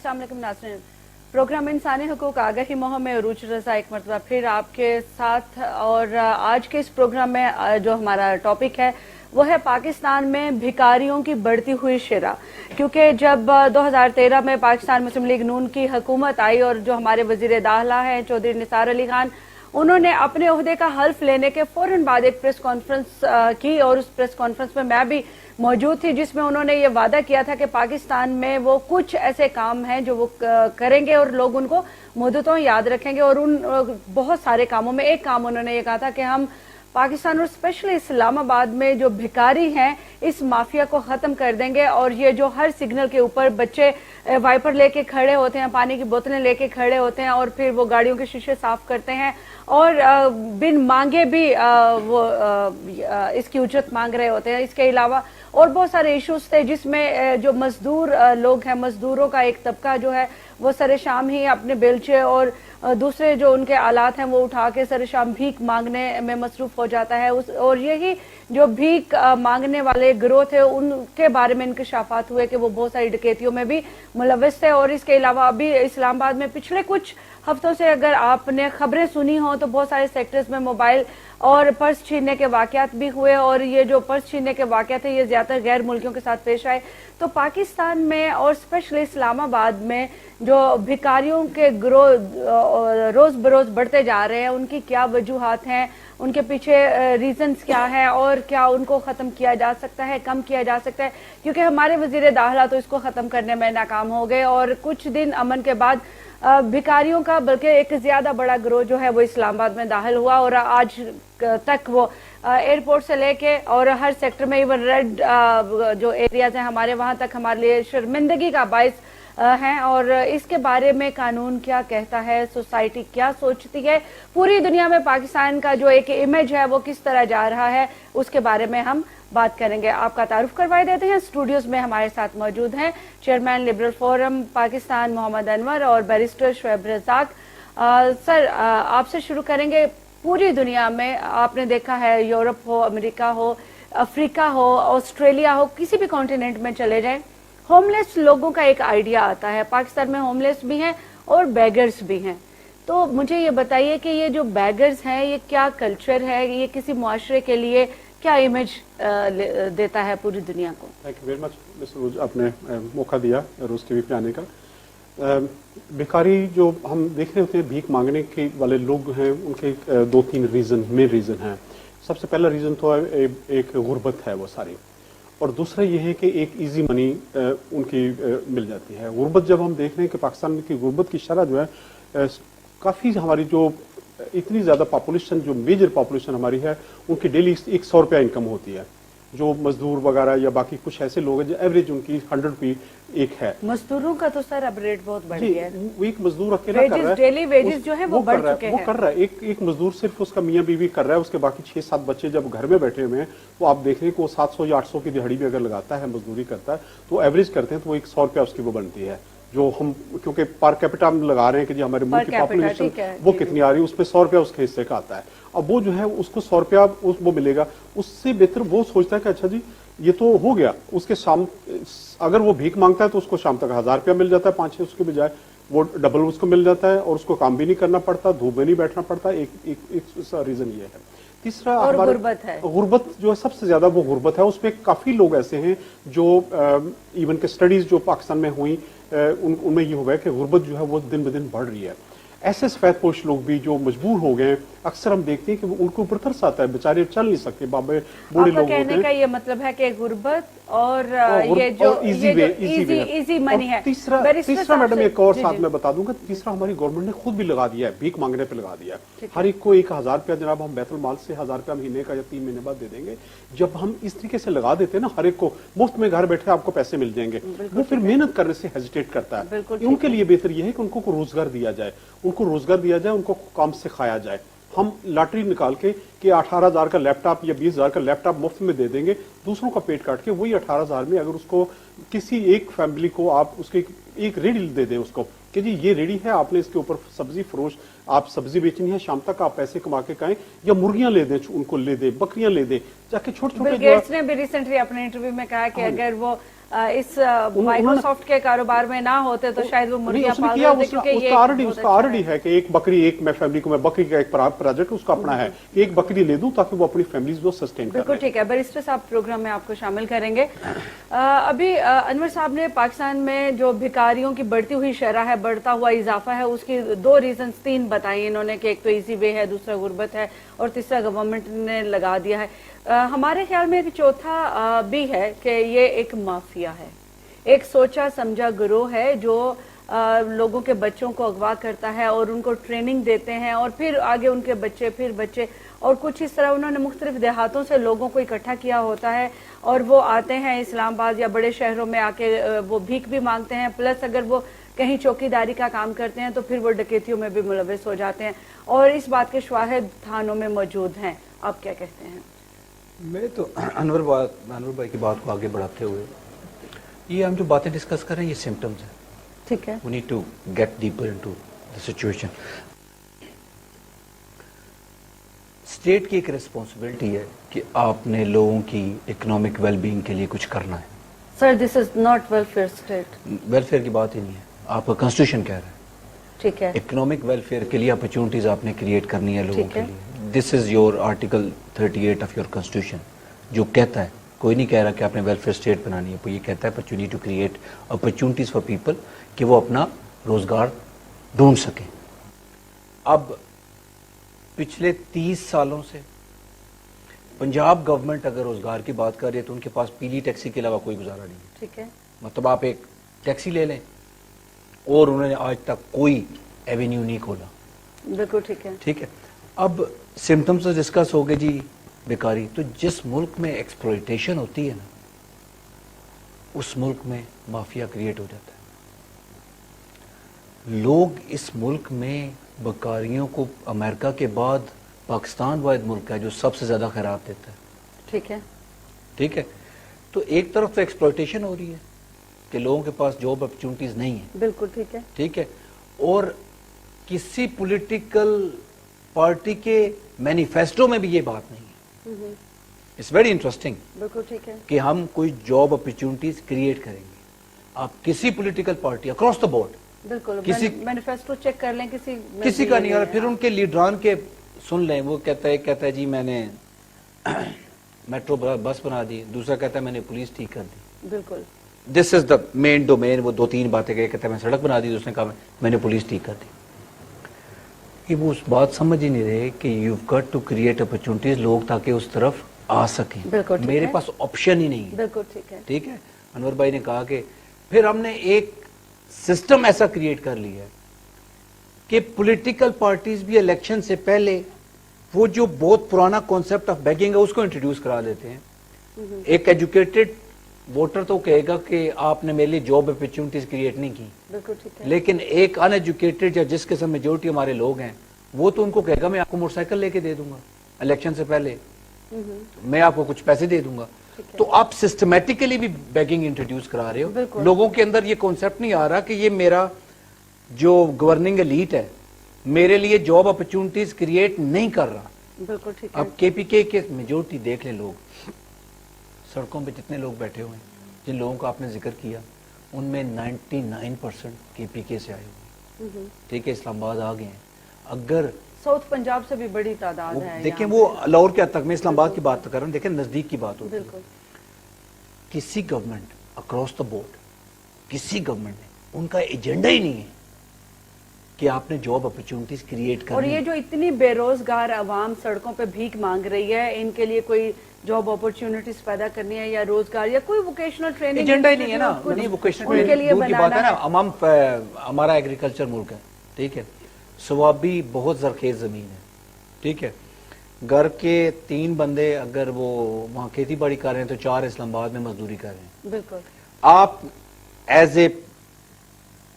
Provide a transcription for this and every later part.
अस्सलाम वालेकुम नाज़रीन, प्रोग्राम इंसानी हुकूक आगाही मुहिम में अरूज रज़ा एक मरतबा फिर आपके साथ। और आज के इस प्रोग्राम में जो हमारा टॉपिक है वो है पाकिस्तान में भिखारियों की बढ़ती हुई शरह। क्योंकि जब 2013 में पाकिस्तान मुस्लिम लीग नून की हुकूमत आई और जो हमारे वजीर दाखिला हैं चौधरी निसार अली खान, उन्होंने अपने ओहदे का हल्फ लेने के फौरन बाद एक प्रेस कॉन्फ्रेंस की और उस प्रेस कॉन्फ्रेंस में मैं भी मौजूद थी, जिसमें उन्होंने ये वादा किया था कि पाकिस्तान में वो कुछ ऐसे काम हैं जो वो करेंगे और लोग उनको मुद्दतों याद रखेंगे। और उन बहुत सारे कामों में एक काम उन्होंने ये कहा था कि हम पाकिस्तान और स्पेशली इस्लामाबाद में जो भिखारी हैं इस माफिया को खत्म कर देंगे। और ये जो हर सिग्नल के ऊपर बच्चे वाइपर लेके खड़े होते हैं, पानी की बोतलें लेके खड़े होते हैं और फिर वो गाड़ियों के शीशे साफ करते हैं और बिन मांगे भी वो इसकी उजरत मांग रहे होते हैं। इसके अलावा और बहुत सारे इश्यूज थे जिसमें जो मजदूर लोग हैं, मजदूरों का एक तबका जो है वो सरे शाम ही अपने बेलचे और दूसरे जो उनके आलात हैं वो उठा के सरे शाम भीख मांगने में मसरूफ हो जाता है। और यही जो भीख मांगने वाले गिरोह थे उनके बारे में इंकशाफात हुए कि वो बहुत सारी डकैतियों में भी मुलव्वस थे। और इसके अलावा अभी इस्लामाबाद में पिछले कुछ हफ्तों से अगर आपने खबरें सुनी हो तो बहुत सारे सेक्टर्स में मोबाइल और पर्स छीनने के वाकयात भी हुए। और ये जो पर्स छीनने के वाकयात है ये ज्यादातर गैर मुल्कियों के साथ पेश आए। तो पाकिस्तान में और स्पेशली इस्लामाबाद में जो भिखारियों के गिरोह रोज बरोज बढ़ते जा रहे हैं, उनकी क्या वजूहात हैं, उनके पीछे रीजंस क्या हैं और क्या उनको खत्म किया जा सकता है, कम किया जा सकता है। क्योंकि हमारे वजीर दाखिला तो इसको खत्म करने में नाकाम हो गए और कुछ दिन अमन के बाद भिखारियों का बल्कि एक ज्यादा बड़ा गिरोह जो है वो इस्लामाबाद में दाखिल हुआ और आज तक वो एयरपोर्ट से लेके और हर सेक्टर में इवन रेड जो एरियाज हैं हमारे, वहां तक हमारे लिए शर्मिंदगी का बायस हैं। और इसके बारे में कानून क्या कहता है, सोसाइटी क्या सोचती है, पूरी दुनिया में पाकिस्तान का जो एक इमेज है वो किस तरह जा रहा है, उसके बारे में हम बात करेंगे। आपका तारुफ करवाई देते हैं। स्टूडियोज में हमारे साथ मौजूद हैं chairman liberal forum Pakistan Mohammad Anwar और बैरिस्टर शुएब रज़ाक। सर, आपसे शुरू करेंगे। पूरी दुनिया में आपने देखा है, यूरोप हो, अमेरिका हो, अफ्रीका हो, ऑस्ट्रेलिया हो, किसी भी कॉन्टिनेंट में चले जाएं, होमलेस लोगों का एक आइडिया आता है। पाकिस्तान में होमलेस भी हैं और बैगर्स भी हैं। तो मुझे ये बताइए कि ये जो बैगर्स हैं ये क्या कल्चर है, ये किसी मुआशरे के लिए क्या इमेज देता है पूरी दुनिया को? Thank you very much mister Rose, आपने मौका दिया रोज टीवी पे आने का। भिखारी जो हम देख रहे होते हैं, भीख मांगने के वाले लोग हैं, उनके दो तीन मेन रीजन हैं। सबसे पहला रीजन तो एक गुर्बत है वो सारी, और दूसरा ये है कि एक इजी मनी उनकी मिल जाती है। गुर्बत जब हम देख रहे हैं कि पाकिस्तान की गुर्बत की शरह जो है काफ़ी, हमारी जो इतनी ज़्यादा पॉपुलेशन, जो मेजर पॉपुलेशन हमारी है, उनकी डेली 100 रुपया इनकम होती है। जो मजदूर वगैरह या बाकी कुछ ऐसे लोग हैं जो एवरेज उनकी 100 रुपये एक है। मजदूरों का तो सर अब रेट बहुत बढ़ गया है। वो एक मजदूर अकेला कर रहा है, डेली वेजेस जो है वो बढ़ चुके हैं। वो कर रहा है, एक मजदूर सिर्फ उसका मियाँ बीवी कर रहा है, उसके बाकी 6-7 बच्चे जब घर में बैठे हुए हैं तो आप देख रहे हैं कि वो 700 या 800 की दिहाड़ी भी अगर लगाता है, मजदूरी करता है, तो एवरेज करते हैं तो वो 100 रुपया उसकी वो बनती है। जो हम क्योंकि पर कैपिटा हम लगा रहे हैं कि जी हमारे मुल्क की पॉपुलेशन वो कितनी आ रही है, उसमें 100 रुपया उसके हिस्से का आता है। अब वो जो है उसको 100 रुपया वो मिलेगा, उससे बेहतर वो सोचता है कि अच्छा जी ये तो हो गया, उसके शाम अगर वो भीख मांगता है तो उसको शाम तक 1000 रुपया मिल जाता है, 5-6 उसके बजाय वो डबल उसको मिल जाता है और उसको काम भी नहीं करना पड़ता, धूप में नहीं बैठना पड़ता। एक रीजन ये है। तीसरा हमारा गुर्बत है। गुर्बत जो है सबसे ज्यादा वो गुर्बत है, उसमें काफी लोग ऐसे हैं जो इवन के स्टडीज जो पाकिस्तान में हुई उनमें ये हुआ है कि गुर्बत जो है वो दिन ब दिन बढ़ रही है। ऐसे सफेदपोश लोग भी जो मजबूर हो गए, अक्सर हम देखते हैं कि उनको ऊपर तरस आता है, बेचारे चल नहीं सकते, बाबे बूढ़े लोग कहने का ये मतलब है कि गुर्बत और ये जो इजी मनी है। तीसरा मैडम एक और साथ में बता दूंगा, तीसरा हमारी गवर्नमेंट ने खुद भी लगा दिया है, भीख मांगने पे लगा दिया है। हर एक को 1000 रुपया जनाब हम बैतुल माल से 1000 रुपया महीने का या 3 महीने बाद दे देंगे। जब हम इस तरीके से लगा देते हैं ना, हर एक को मुफ्त में घर बैठे आपको पैसे मिल जाएंगे, वो फिर मेहनत करने से हेजिटेट करता है। उनके लिए बेहतर यह है कि उनको रोजगार दिया जाए, उनको काम सिखाया जाए। हम लॉटरी निकाल के कि 18,000 का लैपटॉप या 20,000 का लैपटॉप मुफ्त में दे देंगे, दूसरों का पेट काट के वही 18,000 में अगर उसको किसी एक फैमिली को आप उसके एक रेडी दे दें उसको कि जी ये रेडी है, आपने इसके ऊपर सब्जी फरोश, आप सब्जी बेचनी है, शाम तक आप पैसे कमा के खाएं, या मुर्गियां ले दें, उनको ले दें, बकरियां ले दें, जाके छोटे-छोटे। बिल गेट्स ने भी रिसेंटली अपने इंटरव्यू में कहा कि अगर वो इस माइक्रोसॉफ्ट के कारोबार में ना होते तो शायद वो मुर्गियां पाल रहे होते, क्योंकि ये उसका ऑलरेडी है कि एक बकरी, एक मैं फैमिली को, मैं बकरी का एक प्रोजेक्ट उसका अपना है, एक बकरी ले दूं ताकि वो अपनी फैमिली को सस्टेन करे। बिल्कुल ठीक है, बैरिस्टर साहब प्रोग्राम में आपको शामिल करेंगे। अभी अनवर साहब ने पाकिस्तान में जो भिखारियों की बढ़ती हुई शरह है, बढ़ता हुआ इजाफा है, उसकी दो रीजन, तीन बताई इन्होंने कि एक तो इजी वे है, दूसरा गुर्बत है और तीसरा गवर्नमेंट ने लगा दिया है। हमारे ख्याल में एक चौथा भी है कि ये एक माफिया है, एक सोचा समझा गिरोह है जो लोगों के बच्चों को अगवा करता है और उनको ट्रेनिंग देते हैं और फिर आगे उनके बच्चे, फिर बच्चे, और कुछ इस तरह उन्होंने मुख्तलिफ देहातों से लोगों को इकट्ठा किया होता है और वो आते हैं इस्लामाबाद या बड़े शहरों में आके वो भीख भी मांगते हैं, प्लस अगर वो कहीं चौकीदारी का काम करते हैं तो फिर वो डकैतियों में भी मुलव्वस हो जाते हैं और इस बात के शवाहिद थानों में मौजूद हैं। आप क्या कहते हैं? मैं तो अनवर भाई की बात को आगे बढ़ाते हुए, ये हम जो बातें डिस्कस कर रहे हैं ये सिम्टम्स हैं, ठीक है। We need to get deeper into the situation. State की एक रिस्पॉन्सिबिलिटी है कि आपने लोगों की इकोनॉमिक वेलबींग के लिए कुछ करना है। Sir this is not welfare state. Welfare की बात ही नहीं है, आपका कॉन्स्टिट्यूशन कह रहा है, ठीक है, इकोनॉमिक वेलफेयर के लिए अपॉर्चुनिटीज आपने क्रिएट करनी है लोगों के लिए। This is your article 38 of your constitution, जो कहता है, कोई नहीं कह रहा कि आपने वेलफेयर स्टेट बनानी है, वो ये कहता है but you need to create opportunities for people कि वो अपना रोजगार ढूंढ सकें। अब पिछले 30 सालों से पंजाब गवर्नमेंट अगर रोजगार की बात कर रही है तो उनके पास पीली टैक्सी के अलावा कोई गुजारा नहीं है, ठीक है। मतलब आप एक टैक्सी ले लें और उन्होंने आज तक कोई एवेन्यू नहीं खोला। बिल्कुल ठीक है, ठीक है। अब सिम्टम्स तो डिस्कस हो गए जी, बेकारी। तो जिस मुल्क में एक्सप्लॉयटेशन होती है ना, उस मुल्क में माफिया क्रिएट हो जाता है। लोग इस मुल्क में बेकारियों को, अमेरिका के बाद पाकिस्तान वाहिद मुल्क है जो सबसे ज्यादा खैरात देता है, ठीक है, ठीक है। तो एक तरफ तो एक्सप्लॉयटेशन हो रही है कि लोगों के पास जॉब अपॉर्चुनिटीज नहीं है, बिल्कुल ठीक है, ठीक है। और किसी पॉलिटिकल पार्टी के मैनिफेस्टो में भी ये बात नहीं है। इट्स वेरी इंटरेस्टिंग, बिल्कुल ठीक है, कि हम कोई जॉब अपॉर्चुनिटीज क्रिएट करेंगे। आप किसी political party across the board, बिल्कुल किसी मैनिफेस्टो चेक कर लें, किसी का नहीं आ रहा। फिर उनके लीडरान के सुन लें, वो कहता है जी मैंने मेट्रो बस बना दी, दूसरा कहता है मैंने पुलिस ठीक कर दी। बिल्कुल, this is the main domain. वो 2-3 बातें कहता है मैं सड़क बना दी, दूसरे कहा मैंने पुलिस ठीक कर दी। कि वो उस बात समझ ही नहीं रहे कि you got to create opportunities, लोग ताकि उस तरफ आ सकें। मेरे पास ऑप्शन ही नहीं है, बिल्कुल ठीक है, ठीक है। अनवर भाई ने कहा कि फिर हमने एक सिस्टम ऐसा क्रिएट कर लिया है कि पॉलिटिकल पार्टीज भी इलेक्शन से पहले वो जो बहुत पुराना कॉन्सेप्ट ऑफ बेगिंग है उसको इंट्रोड्यूस करा देते हैं। एक एजुकेटेड वोटर तो कहेगा कि आपने मेरे लिए जॉब अपॉर्चुनिटीज क्रिएट नहीं की, बिल्कुल ठीक है, लेकिन एक अनएजुकेटेड या जिस किस्म मेजोरिटी हमारे लोग हैं वो तो उनको कहेगा मैं आपको मोटरसाइकिल लेके दे दूंगा इलेक्शन से पहले, मैं आपको कुछ पैसे दे दूंगा। तो आप सिस्टमेटिकली भी बेगिंग इंट्रोड्यूस करा रहे हो। लोगों के अंदर ये कॉन्सेप्ट नहीं आ रहा कि ये मेरा जो गवर्निंग एलीट है मेरे लिए जॉब अपॉर्चुनिटीज क्रिएट नहीं कर रहा। बिल्कुल ठीक है। अब केपीके के मेजोरिटी देख ले, लोग सड़कों पे जितने लोग बैठे हुए हैं, जिन लोगों का आपने जिक्र किया, उनमें 99% केपीके से आए हुए, ठीक है, इस्लामाबाद आ गए हैं। अगर साउथ पंजाब से भी बड़ी तादाद है, देखें वो लाहौर के हद तक, मैं इस्लामाबाद की बात कर रहा हूँ, देखें नजदीक की बात होती है। किसी गवर्नमेंट अक्रॉस द बोर्ड, किसी गवर्नमेंट ने उनका एजेंडा ही नहीं है कि आपने जॉब अपॉर्चुनिटीज क्रिएट करनी। और ये जो इतनी बेरोजगार आवाम सड़कों पे भीख मांग रही है, इनके लिए कोई जॉब अपॉर्चुनिटीज पैदा करनी है या रोजगार या कोई वोकेशनल ट्रेनिंग, एजेंडा ही नहीं है ना। नहीं, वोकेशनल ट्रेनिंग दूर की बात है ना। हमारा एग्रीकल्चर मुल्क है, ठीक है, सवाबी बहुत जरखेज जमीन है, ठीक है। घर के 3 बंदे अगर वो वहां खेती बाड़ी कर रहे हैं तो 4 इस्लामाबाद में मजदूरी कर रहे हैं। बिल्कुल। आप एज ए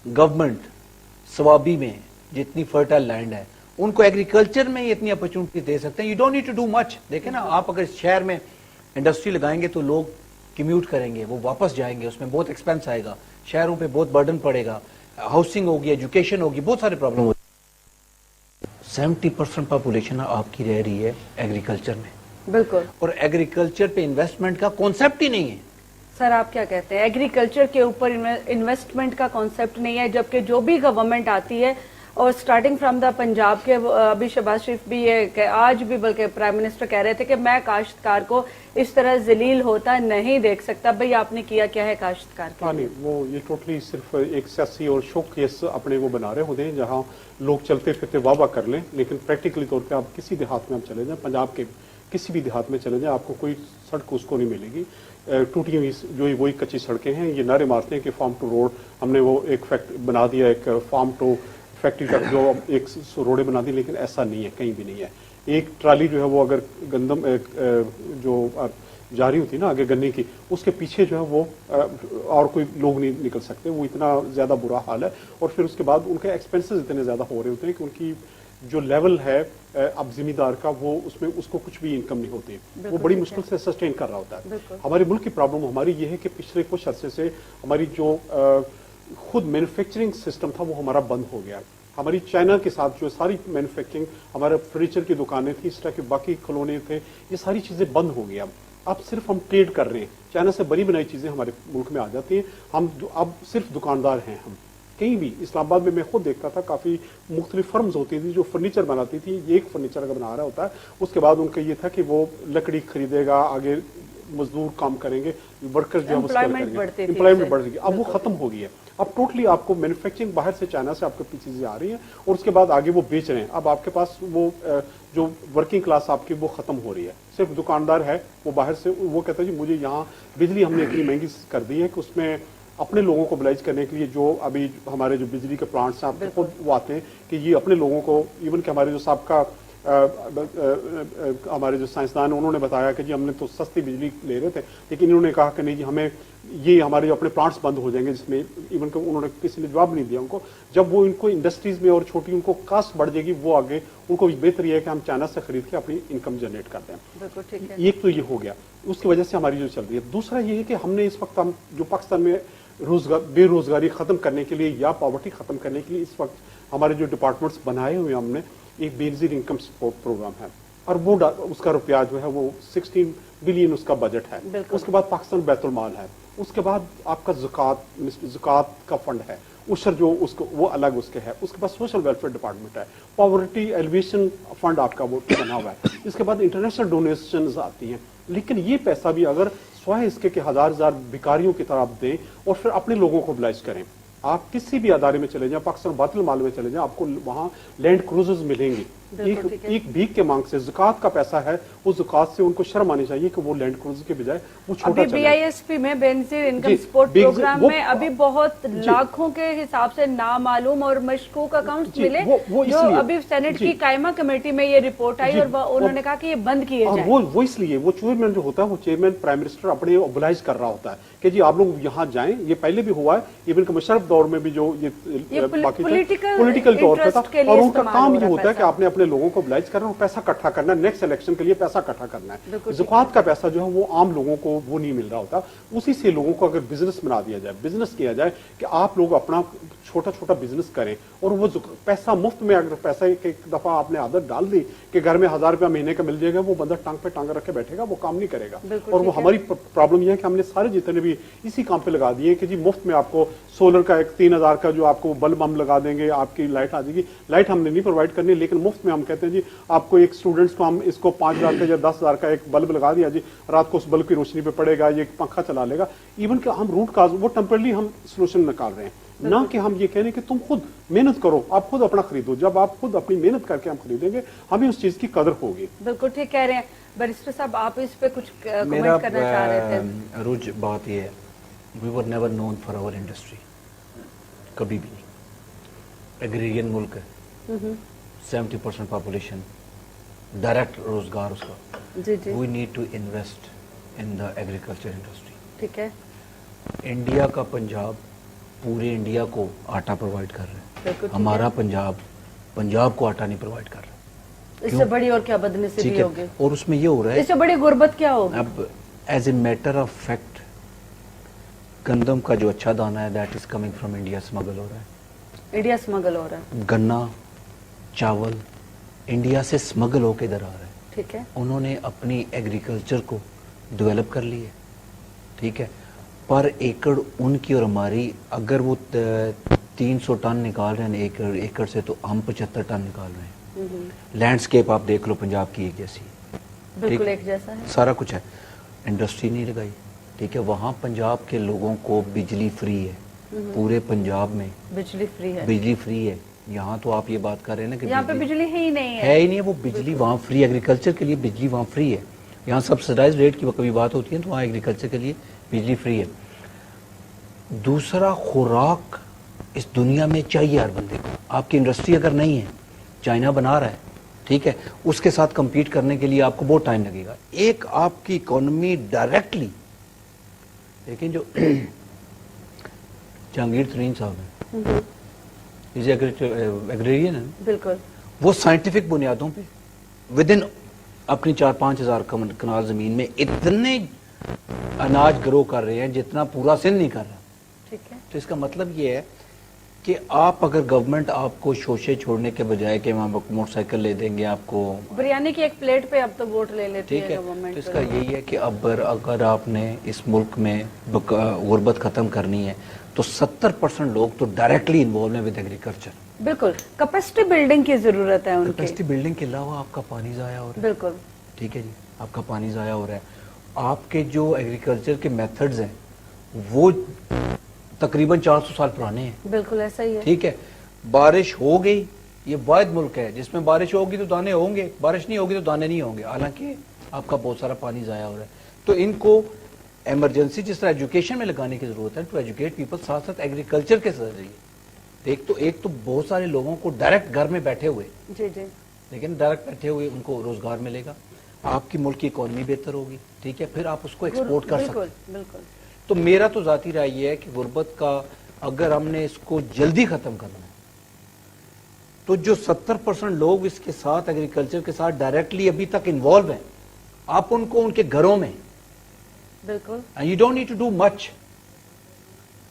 गवर्नमेंट सवाबी में जितनी फर्टाइल लैंड है उनको एग्रीकल्चर में ही इतनी अपॉर्चुनिटी दे सकते हैं। You don't need to do much. देखें ना, आप अगर शहर में इंडस्ट्री लगाएंगे तो लोग कम्यूट करेंगे, वो वापस जाएंगे, उसमें बहुत एक्सपेंस आएगा, शहरों पे बहुत बर्डन पड़ेगा, हाउसिंग होगी, एजुकेशन होगी, बहुत सारे प्रॉब्लम होगी। 70% पॉपुलेशन आपकी रह रही है एग्रीकल्चर में। बिल्कुल। और एग्रीकल्चर पे इन्वेस्टमेंट का कॉन्सेप्ट ही नहीं है। सर आप क्या कहते हैं, एग्रीकल्चर के ऊपर इन्वेस्टमेंट का कॉन्सेप्ट नहीं है, जबकि जो भी गवर्नमेंट आती है और स्टार्टिंग फ्रॉम द पंजाब के अभी शहबाज शरीफ भी ये आज भी बल्कि प्राइम मिनिस्टर कह रहे थे कि मैं काश्तकार को इस तरह जलील होता नहीं देख सकता। भाई आपने किया क्या है काश्तकार के लिए? नहीं, वो ये टोटली सिर्फ एक सियासी और शौक केस अपने वो बना रहे होते हैं जहाँ लोग चलते फिरते वाह वाह कर लें, लेकिन प्रैक्टिकली तौर पे आप किसी देहात में आप चले जाएं, पंजाब के किसी भी देहात में चले जाएं, आपको कोई सड़क उसको नहीं मिलेगी। टूटी हुई जो वही कच्ची सड़कें हैं। ये नारे मारते हैं कि फार्म टू रोड, हमने वो एक फैक्ट बना दिया, एक फार्म टू फैक्ट्री तक जो एक रोडें बना दी, लेकिन ऐसा नहीं है, कहीं भी नहीं है। एक ट्राली जो है वो अगर गंदम जो जारी होती है ना आगे गन्ने की, उसके पीछे जो है वो और कोई लोग नहीं निकल सकते, वो इतना ज़्यादा बुरा हाल है। और फिर उसके बाद उनके एक्सपेंसेस इतने ज़्यादा हो रहे होते हैं कि उनकी जो लेवल है अब जिम्मेदार का, वो उसमें उसको कुछ भी इनकम नहीं होती, वो बड़ी मुश्किल से सस्टेन कर रहा होता है। हमारे मुल्क की प्रॉब्लम हमारी ये है कि पिछले कुछ अर्से से हमारी जो खुद मैन्युफैक्चरिंग सिस्टम था वो हमारा बंद हो गया। हमारी चाइना के साथ जो सारी मैन्युफैक्चरिंग, हमारे फर्नीचर की दुकानें थी, इस तरह के बाकी खिलौने थे, ये सारी चीज़ें बंद हो गई। अब सिर्फ हम ट्रेड कर रहे हैं, चाइना से बनी बनाई चीज़ें हमारे मुल्क में आ जाती हैं। हम अब सिर्फ दुकानदार हैं। हम कहीं भी इस्लामाबाद में मैं खुद देखता था, काफ़ी मुख्तलिफ फर्म्स होती थी जो फर्नीचर बनाती थी। ये एक फर्नीचर अगर बना रहा होता है, उसके बाद उनका ये था कि वो लकड़ी खरीदेगा, आगे मजदूर काम करेंगे, वर्कर्स जो है एम्प्लॉयमेंट बढ़ जाएगी। अब वो खत्म हो गई है। अब टोटली आपको मैन्युफैक्चरिंग बाहर से चाइना से आपके पीछे से आ रही है और उसके बाद आगे वो बेच रहे हैं। अब आपके पास वो जो वर्किंग क्लास आपकी वो खत्म हो रही है, सिर्फ दुकानदार है वो बाहर से, वो कहता है जी मुझे यहाँ बिजली हमने इतनी महंगी कर दी है कि उसमें अपने लोगों को मोबिलाइज करने के लिए जो अभी हमारे जो बिजली के प्लांट्स हैं आपको खुद वो आते हैं कि ये अपने लोगों को, इवन कि हमारे जो सबका हमारे जो साइंसदान हैं उन्होंने बताया कि जी हमने तो सस्ती बिजली ले रहे थे, लेकिन इन्होंने कहा कि नहीं जी हमें ये हमारे जो अपने प्लांट्स बंद हो जाएंगे, जिसमें इवन कि उन्होंने किसी ने जवाब नहीं दिया उनको। जब वो इनको इंडस्ट्रीज में और छोटी उनको कास्ट बढ़ जाएगी, वो आगे उनको बेहतर ये है कि हम चाइना से खरीद के अपनी इनकम जनरेट करते हैं। एक तो ये हो गया, उसकी वजह से हमारी जो चल रही है। दूसरा ये है कि हमने इस वक्त हम जो पाकिस्तान में बेरोजगारी खत्म करने के लिए या पॉवर्टी खत्म करने के लिए इस वक्त हमारे जो डिपार्टमेंट्स बनाए हुए हमने, एक बेनजीर इनकम सपोर्ट प्रोग्राम है और वो उसका रुपया जो है वो 16 बिलियन उसका बजट है। उसके बाद पाकिस्तान बैतुल माल है, उसके बाद आपका ज़कात का फंड है, उशर जो उसको वो अलग उसके है, उसके बाद सोशल वेलफेयर डिपार्टमेंट है, पॉवर्टी एलिवेशन फंड आपका वो बना हुआ है, इसके बाद इंटरनेशनल डोनेशंस आती हैं। लेकिन ये पैसा भी अगर स्वाय इसके कि हजार भिखारियों की तरफ दें और फिर अपने लोगों को मोबिलाइज करें। आप किसी भी अदारे में चले जाएं, पाकिस्तान बैतुल माल में चले जाएं, आपको वहां लैंड क्रूजर्स मिलेंगी। एक भीख के मांग से ज़कात का पैसा है, उस ज़कात से उनको शर्म आनी चाहिए कि वो लैंड क्रूजर के बजाय वो छोटा चले। BISP में बेनजीर इनकम सपोर्ट प्रोग्राम में अभी बहुत लाखों के हिसाब से नामालूम और मशकूक अकाउंट्स मिले, जो अभी सेनेट की कायमा कमेटी में ये रिपोर्ट आई और उन्होंने कहा कि ये बंद किए जाए। वो इसलिए वो चेयरमैन जो होता है, वो चेयरमैन प्राइम मिनिस्टर अपने मोबिलाइज कर रहा होता है कि जी आप लोग यहाँ जाएं। ये पहले भी हुआ है, इवन कि मुशर्रफ दौर में भी जो ये पॉलिटिकल तौर पर था, और उनका काम ये होता है कि आपने अपने लोगों को मोबिलाइज करना और पैसा इकट्ठा करना, नेक्स्ट इलेक्शन के लिए पैसा इकट्ठा करना है। ज़कात का पैसा जो है वो आम लोगों को वो नहीं मिल रहा होता, उसी से लोगों को अगर बिजनेस बना दिया जाए, बिजनेस किया जाए कि आप लोग अपना छोटा छोटा बिजनेस करें और वो पैसा मुफ्त में, अगर पैसा एक दफा आपने आदत डाल दी कि घर में 1000 रुपया महीने का मिल जाएगा, वो बंदा टांग पे टांग रख के बैठेगा, वो काम नहीं करेगा। और वो हमारी प्रॉब्लम यह है कि हमने सारे जितने भी इसी काम पे लगा दिए कि जी मुफ्त में आपको सोलर का एक 3000 का जो आपको बल्ब हम लगा देंगे, आपकी लाइट आ जाएगी। लाइट हमने नहीं प्रोवाइड करनी, लेकिन मुफ्त में हम कहते हैं जी आपको एक स्टूडेंट्स को हम इसको 5000 का या 10000 का एक बल्ब लगा दिया जी, रात को उस बल्ब की रोशनी पे पड़ेगा, ये पंखा चला लेगा। इवन कि हम रूट काज वो टेम्परली हम सोल्यूशन निकाल रहे हैं, ना कि हम ये कह रहे हैं कि तुम खुद मेहनत करो, आप खुद अपना खरीदो। जब आप खुद अपनी मेहनत करके हम खरीदेंगे, हमें उस चीज की कदर होगी। बिल्कुल ठीक कह रहे हैं बैरिस्टर साहब, आप इस पे कुछ कमेंट करना चाह रहे थे? अरूज, बात ये है, we were never known for our industry, कभी भी नहीं। एग्रीरियन मुल्क है, 70% पॉपुलेशन, डायरेक्ट रोजगार उसका। We need to invest in the agriculture industry. ठीक है, इंडिया का पंजाब पूरे इंडिया को आटा प्रोवाइड कर रहे हैं, हमारा पंजाब को आटा नहीं प्रोवाइड कर रहा। इससे बड़ी और क्या बदनसीबी होगी? और उसमें ये हो रहा है, इससे बड़ी गुर्बत क्या होगी? अब as a matter of fact गंदम का जो अच्छा दाना है that is coming from India, smuggle हो रहा है। इंडिया स्मगल हो रहा है, गन्ना चावल इंडिया से स्मगल होके इधर आ रहा है। ठीक है, उन्होंने अपनी एग्रीकल्चर को डेवलप कर ली है, ठीक है, पर एकड़ उनकी और हमारी, अगर वो 300 टन निकाल रहे हैं एकड़ से, तो हम 75 टन निकाल रहे हैं। लैंडस्केप आप देख लो पंजाब की एक जैसी, बिल्कुल एक जैसा है, सारा कुछ है, इंडस्ट्री नहीं लगाई, ठीक है। वहाँ पंजाब के लोगों को बिजली फ्री है, पूरे पंजाब में बिजली फ्री है, बिजली फ्री है। यहाँ तो आप ये बात कर रहे हैं ना कि यहाँ पे बिजली ही नहीं है ही नहीं है, वो बिजली वहाँ फ्री, एग्रीकल्चर के लिए बिजली वहाँ फ्री है। यहाँ सब्सिडाइज रेट की कभी बात होती है तो वहाँ एग्रीकल्चर के लिए बिजली फ्री है। दूसरा, खुराक इस दुनिया में चाहिए हर बंदे को। आपकी इंडस्ट्री अगर नहीं है, चाइना बना रहा है, ठीक है, उसके साथ compete करने के लिए आपको बहुत टाइम लगेगा। एक आपकी इकोनॉमी डायरेक्टली, लेकिन जो जहांगीर तरीन साहब हैं, इज एग्रेरियन है, बिल्कुल, वो साइंटिफिक बुनियादों पे विद इन अपनी 4-5 हज़ार कनाल जमीन में इतने अनाज ग्रो कर रहे हैं जितना पूरा सिंध नहीं कर रहा। ठीक है, तो इसका मतलब ये है कि आप अगर गवर्नमेंट आपको शोशे छोड़ने के बजाय कि हम मोटरसाइकिल ले देंगे आपको, बिरयानी की एक प्लेट पे अब तो वोट ले लेती ठीक है है, गवर्नमेंट। तो इसका यही है कि अगर आपने इस मुल्क में गुर्बत खत्म करनी है तो 70% लोग तो डायरेक्टली इन्वॉल्व हैं विद एग्रीकल्चर। बिल्कुल, कैपेसिटी बिल्डिंग की जरूरत है उनकी। कैपेसिटी बिल्डिंग के अलावा आपका पानी जाया हो रहा है, बिल्कुल, ठीक है जी, आपका पानी जाया हो रहा है। आपके जो एग्रीकल्चर के मेथड्स हैं वो तकरीबन 400 साल पुराने हैं। बिल्कुल ऐसा ही है, ठीक है, बारिश हो गई, ये वाहिद मुल्क है जिसमें बारिश होगी तो दाने होंगे, बारिश नहीं होगी तो दाने नहीं होंगे, हालांकि आपका बहुत सारा पानी जाया हो रहा है। तो इनको इमरजेंसी जिस तरह एजुकेशन में लगाने की जरूरत है, टू एजुकेट पीपल, साथ साथ एग्रीकल्चर के जरिए। एक तो बहुत सारे लोगों को डायरेक्ट घर में बैठे हुए, जी जी, लेकिन डायरेक्ट बैठे हुए उनको रोजगार मिलेगा, आपकी मुल्क की इकोनॉमी बेहतर होगी, ठीक है, फिर आप उसको एक्सपोर्ट कर सकते हैं। बिल्कुल बिल्कुल। तो मेरा तो जाती राय ये है कि गुर्बत का अगर हमने इसको जल्दी खत्म करना है तो जो 70% लोग इसके साथ एग्रीकल्चर के साथ डायरेक्टली अभी तक इन्वॉल्व हैं, आप उनको उनके घरों में, बिल्कुल, you don't need to do much,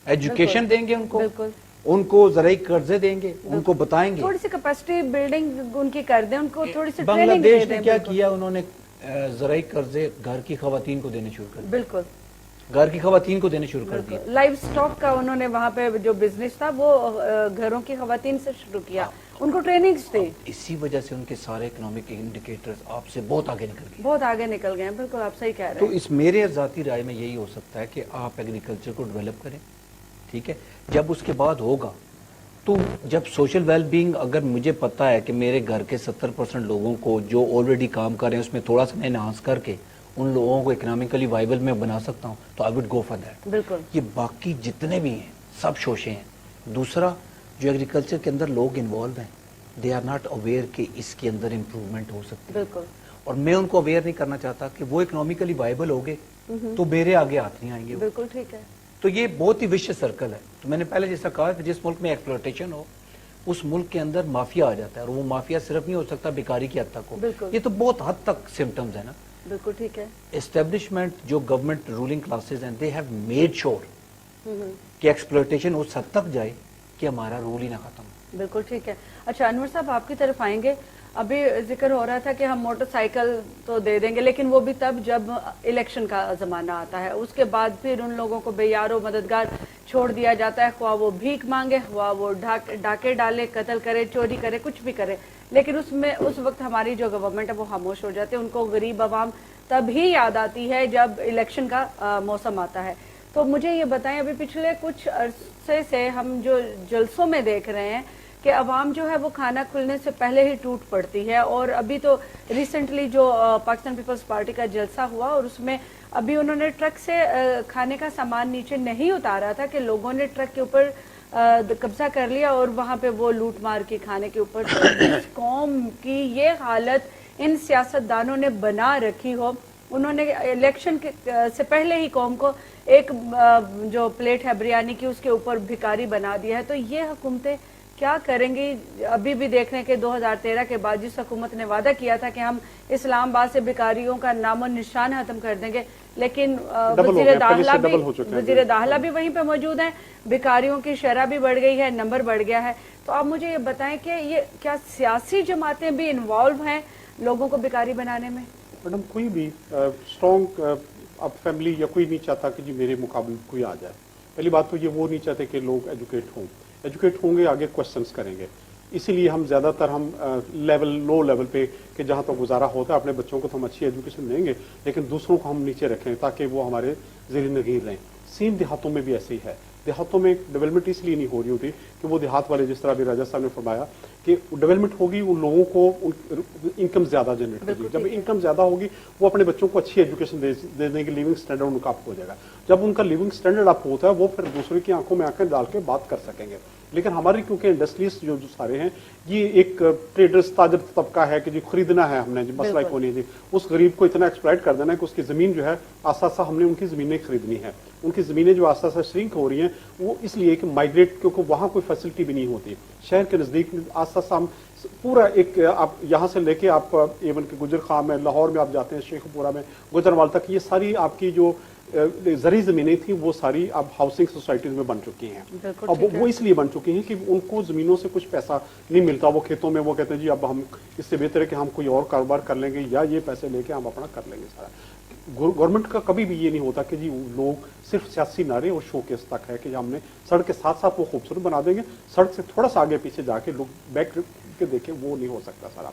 education देंगे उनको, बिल्कुल, उनको जराई कर्जे देंगे, उनको बताएंगे, थोड़ी सी कैपेसिटी बिल्डिंग उनकी कर दें, उनको थोड़ी सी ट्रेनिंग दे बांग्लादेश दें। ने क्या बिल्कुल। किया, उन्होंने जराई कर्जे घर की खवातीन को देने शुरू कर दिए, बिल्कुल, घर की खवातीन को देने शुरू कर दिए। लाइव स्टॉक का उन्होंने वहाँ पे जो बिजनेस था वो घरों की खवातीन से शुरू किया, उनको ट्रेनिंग्स दी। इसी वजह से उनके सारे इकोनॉमिक इंडिकेटर्स आपसे बहुत आगे निकल गए, बहुत आगे निकल गए हैं। बिल्कुल आप सही कह रहे तो हैं। इस मेरे जाती राय में यही हो सकता है कि आप एग्रीकल्चर को डेवलप करें, ठीक है। जब उसके बाद होगा तो जब सोशल वेलबींग, अगर मुझे पता है कि मेरे घर के 70% लोगों को जो ऑलरेडी काम कर रहे हैं उसमें थोड़ा सा मैं एनहांस करके उन लोगों को इकोनॉमिकली वाइबल में बना सकता हूं, तो I would go for that. बिल्कुल, ये बाकी जितने भी हैं सब शोशे हैं। दूसरा, जो एग्रीकल्चर के अंदर लोग इन्वॉल्व हैं, दे आर नॉट अवेयर कि इसके अंदर इम्प्रूवमेंट हो सकती है, बिल्कुल, और मैं उनको अवेयर नहीं करना चाहता कि वो इकोनॉमिकली वाइबल हो गए तो मेरे आगे हाथ नहीं आएंगे। बिल्कुल ठीक है। तो ये बहुत ही विशिष्ट सर्कल है। तो मैंने पहले जैसा कहा कि जिस मुल्क में एक्सप्लॉयटेशन हो उस मुल्क के अंदर माफिया आ जाता है, और वो माफिया सिर्फ नहीं हो सकता भिखारी की हद तक हो, बिल्कुल। ये तो बहुत हद तक सिम्टम्स है ना। बिल्कुल ठीक है। एस्टेब्लिशमेंट जो गवर्नमेंट रूलिंग क्लासेस हैं, दे हैव मेड श्योर कि एक्सप्लॉयटेशन उस हद तक जाए कि हमारा रूल ही ना खत्म हो। बिल्कुल ठीक है। अच्छा अनवर साहब, आपकी तरफ आएंगे। अभी जिक्र हो रहा था कि हम मोटरसाइकिल तो दे देंगे, लेकिन वो भी तब जब इलेक्शन का जमाना आता है, उसके बाद फिर उन लोगों को बेयारो मददगार छोड़ दिया जाता है, ख्वाह वो भीख मांगे, ख्वाह वो डाके डाले, कत्ल करे, चोरी करे, कुछ भी करे, लेकिन उसमें उस वक्त हमारी जो गवर्नमेंट है वो खामोश हो जाते हैं। उनको गरीब आवाम तभी याद आती है जब इलेक्शन का मौसम आता है। तो मुझे ये बताएं, अभी पिछले कुछ अरसे से हम जो जलसों में देख रहे हैं कि अवाम जो है वो खाना खुलने से पहले ही टूट पड़ती है, और अभी तो रिसेंटली जो पाकिस्तान पीपल्स पार्टी का जलसा हुआ और उसमें अभी उन्होंने ट्रक से खाने का सामान नीचे नहीं उतारा था कि लोगों ने ट्रक के ऊपर कब्जा कर लिया और वहां पे वो लूट मार की खाने के ऊपर। इस कौम की ये हालत इन सियासतदानों ने बना रखी हो, उन्होंने इलेक्शन से पहले ही कौम को एक जो प्लेट है बिरयानी की उसके ऊपर भिखारी बना दिया है। तो ये हुकूमतें क्या करेंगी? अभी भी देख रहे हैं कि 2013 के बाद जिस हुकूमत ने वादा किया था कि हम इस्लामाबाद से भिखारियों का नामो निशान खत्म कर देंगे, लेकिन वजीर दाखिला भी वहीं पे मौजूद हैं, भिखारियों की शरह भी बढ़ गई है, नंबर बढ़ गया है। तो आप मुझे ये बताएं कि ये क्या सियासी जमातें भी इन्वॉल्व हैं लोगों को भिखारी बनाने में? मैडम, कोई भी स्ट्रॉन्ग अब फैमिली या कोई नहीं चाहता कि जी मेरे मुकाबले कोई आ जाए। पहली बात तो ये वो नहीं चाहते कि लोग एजुकेट होंगे आगे क्वेश्चंस करेंगे। इसीलिए हम ज़्यादातर लो लेवल पे कि जहाँ तक गुजारा होता है अपने बच्चों को तो हम अच्छी एजुकेशन देंगे, लेकिन दूसरों को हम नीचे रखें ताकि वो हमारे ज़ेर नगीर रहें। सेम देहातों में भी ऐसे ही है। देहातों में डेवलपमेंट इसलिए नहीं हो रही होती कि वो देहात वाले, जिस तरह अभी राजा साहब ने फरमाया कि डेवलपमेंट होगी, उन लोगों को इनकम ज्यादा जनरेट होगी। जब इनकम ज्यादा होगी वो अपने बच्चों को अच्छी एजुकेशन देने की लिविंग स्टैंडर्ड उनका अप हो जाएगा। जब उनका लिविंग स्टैंडर्ड अप होता है वो फिर दूसरे की आंखों में आंखें डाल के बात कर सकेंगे। लेकिन हमारी क्योंकि इंडस्ट्रीज जो सारे हैं ये एक ट्रेडर्स ताजर तबका है कि जी खरीदना है हमने, जी मसला कोई नहीं जी उस गरीब को इतना एक्सप्लॉइट कर देना है कि उसकी जमीन जो है आस्ता आस्ता हमने उनकी जमीनें खरीदनी है। उनकी जमीनें जो आस्ता आस्ता श्रिंक हो रही हैं वो इसलिए कि माइग्रेट, क्योंकि वहां कोई फैसिलिटी भी नहीं होती। शहर के नजदीक आस्ता आस्ता हम पूरा एक आप यहाँ से लेके आप एवन के गुजर खां में, लाहौर में आप जाते हैं, शेखपुरा में, गुजरवाल तक, ये सारी आपकी जो जरी जमीनें थी वो सारी अब हाउसिंग सोसाइटीज में बन चुकी हैं। अब वो इसलिए बन चुकी हैं कि उनको जमीनों से कुछ पैसा नहीं मिलता। वो खेतों में वो कहते हैं जी अब हम इससे बेहतर है कि हम कोई और कारोबार कर लेंगे या ये पैसे लेके हम अपना कर लेंगे सारा। गवर्नमेंट का कभी भी ये नहीं होता कि जी लोग सिर्फ सियासी नारे और शोकेस तक है कि हमने सड़क के साथ साथ वो खूबसूरत बना देंगे, सड़क से थोड़ा सा आगे पीछे जाके लोग बैक के देखें, वो नहीं हो सकता सारा।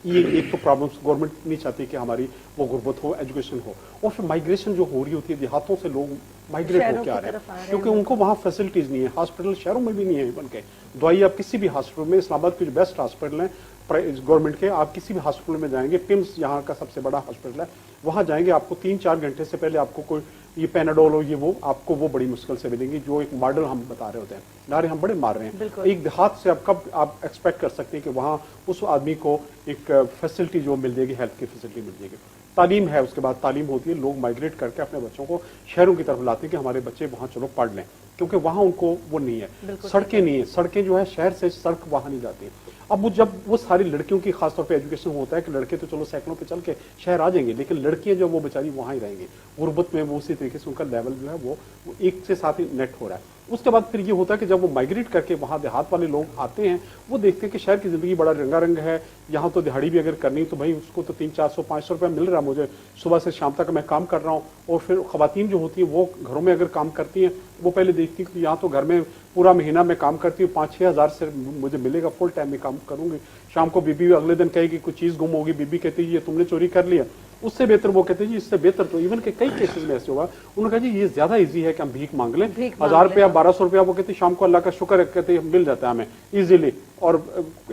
ये एक तो प्रॉब्लम्स गवर्नमेंट नहीं चाहती कि हमारी वो गुर्बत हो, एजुकेशन हो। और फिर माइग्रेशन जो हो रही होती है, देहातों से लोग माइग्रेट होकर आ रहे हैं क्योंकि उनको वहाँ फैसिलिटीज नहीं है। हॉस्पिटल शहरों में भी नहीं है बन के। दवाई आप किसी भी हॉस्पिटल में, इस्लामाबाद के जो बेस्ट हॉस्पिटल है गवर्नमेंट के, आप किसी भी हॉस्पिटल में जाएंगे, पिम्स यहाँ का सबसे बड़ा हॉस्पिटल है, वहां जाएंगे आपको 3-4 घंटे से पहले आपको कोई ये पैनाडोल हो, ये वो आपको वो बड़ी मुश्किल से मिलेंगी। जो एक मॉडल हम बता रहे होते हैं, नारे हम बड़े मार रहे हैं। एक देहात से आप कब आप एक्सपेक्ट कर सकते हैं कि वहां उस आदमी को एक फैसिलिटी जो मिल जाएगी, हेल्थ की फैसिलिटी मिल जाएगी। तालीम है, उसके बाद तालीम होती है, लोग माइग्रेट करके अपने बच्चों को शहरों की तरफ लाते हैं कि हमारे बच्चे वहां चलो पढ़ लें, क्योंकि वहां उनको वो नहीं है, सड़कें नहीं है। सड़कें जो है शहर से सड़क वहां नहीं जाती। अब वो जब वो सारी लड़कियों की खासतौर पे एजुकेशन होता है कि लड़के तो चलो साइकिलों पे चल के शहर आ जाएंगे, लेकिन लड़कियां जो वो बेचारी वहां ही रहेंगी गुर्बत में। वो उसी तरीके से उनका लेवल जो है वो एक से साथ ही नेट हो रहा है। उसके बाद फिर ये होता है कि जब वो माइग्रेट करके वहां देहात वाले लोग आते हैं, वो देखते हैं कि शहर की जिंदगी बड़ा रंगारंग है। यहाँ तो दिहाड़ी भी अगर करनी तो भाई उसको तो 300-400-500 रुपया मिल रहा है, मुझे सुबह से शाम तक मैं काम कर रहा हूँ। और फिर खवातीन जो होती है वो घरों में अगर काम करती हैं, वो पहले देखती हैं कि यहाँ तो घर में पूरा महीना मैं काम करती हूँ, 5-6 हज़ार से मुझे मिलेगा, फुल टाइम में काम करूंगी। शाम को बीबी अगले दिन कहेगी कुछ चीज गुम होगी, बीबी कहती है ये तुमने चोरी कर लिया। उससे बेहतर वो कहते हैं जी इससे बेहतर तो इवन के कई केसेस में ऐसे हुआ, उन्होंने कहा जी ये ज्यादा इजी है कि हम भीख मांग लें, 1000 रुपया 1200 रुपया, वो कहते शाम को अल्लाह का शुक्र है कहते मिल जाता है हमें इजीली। और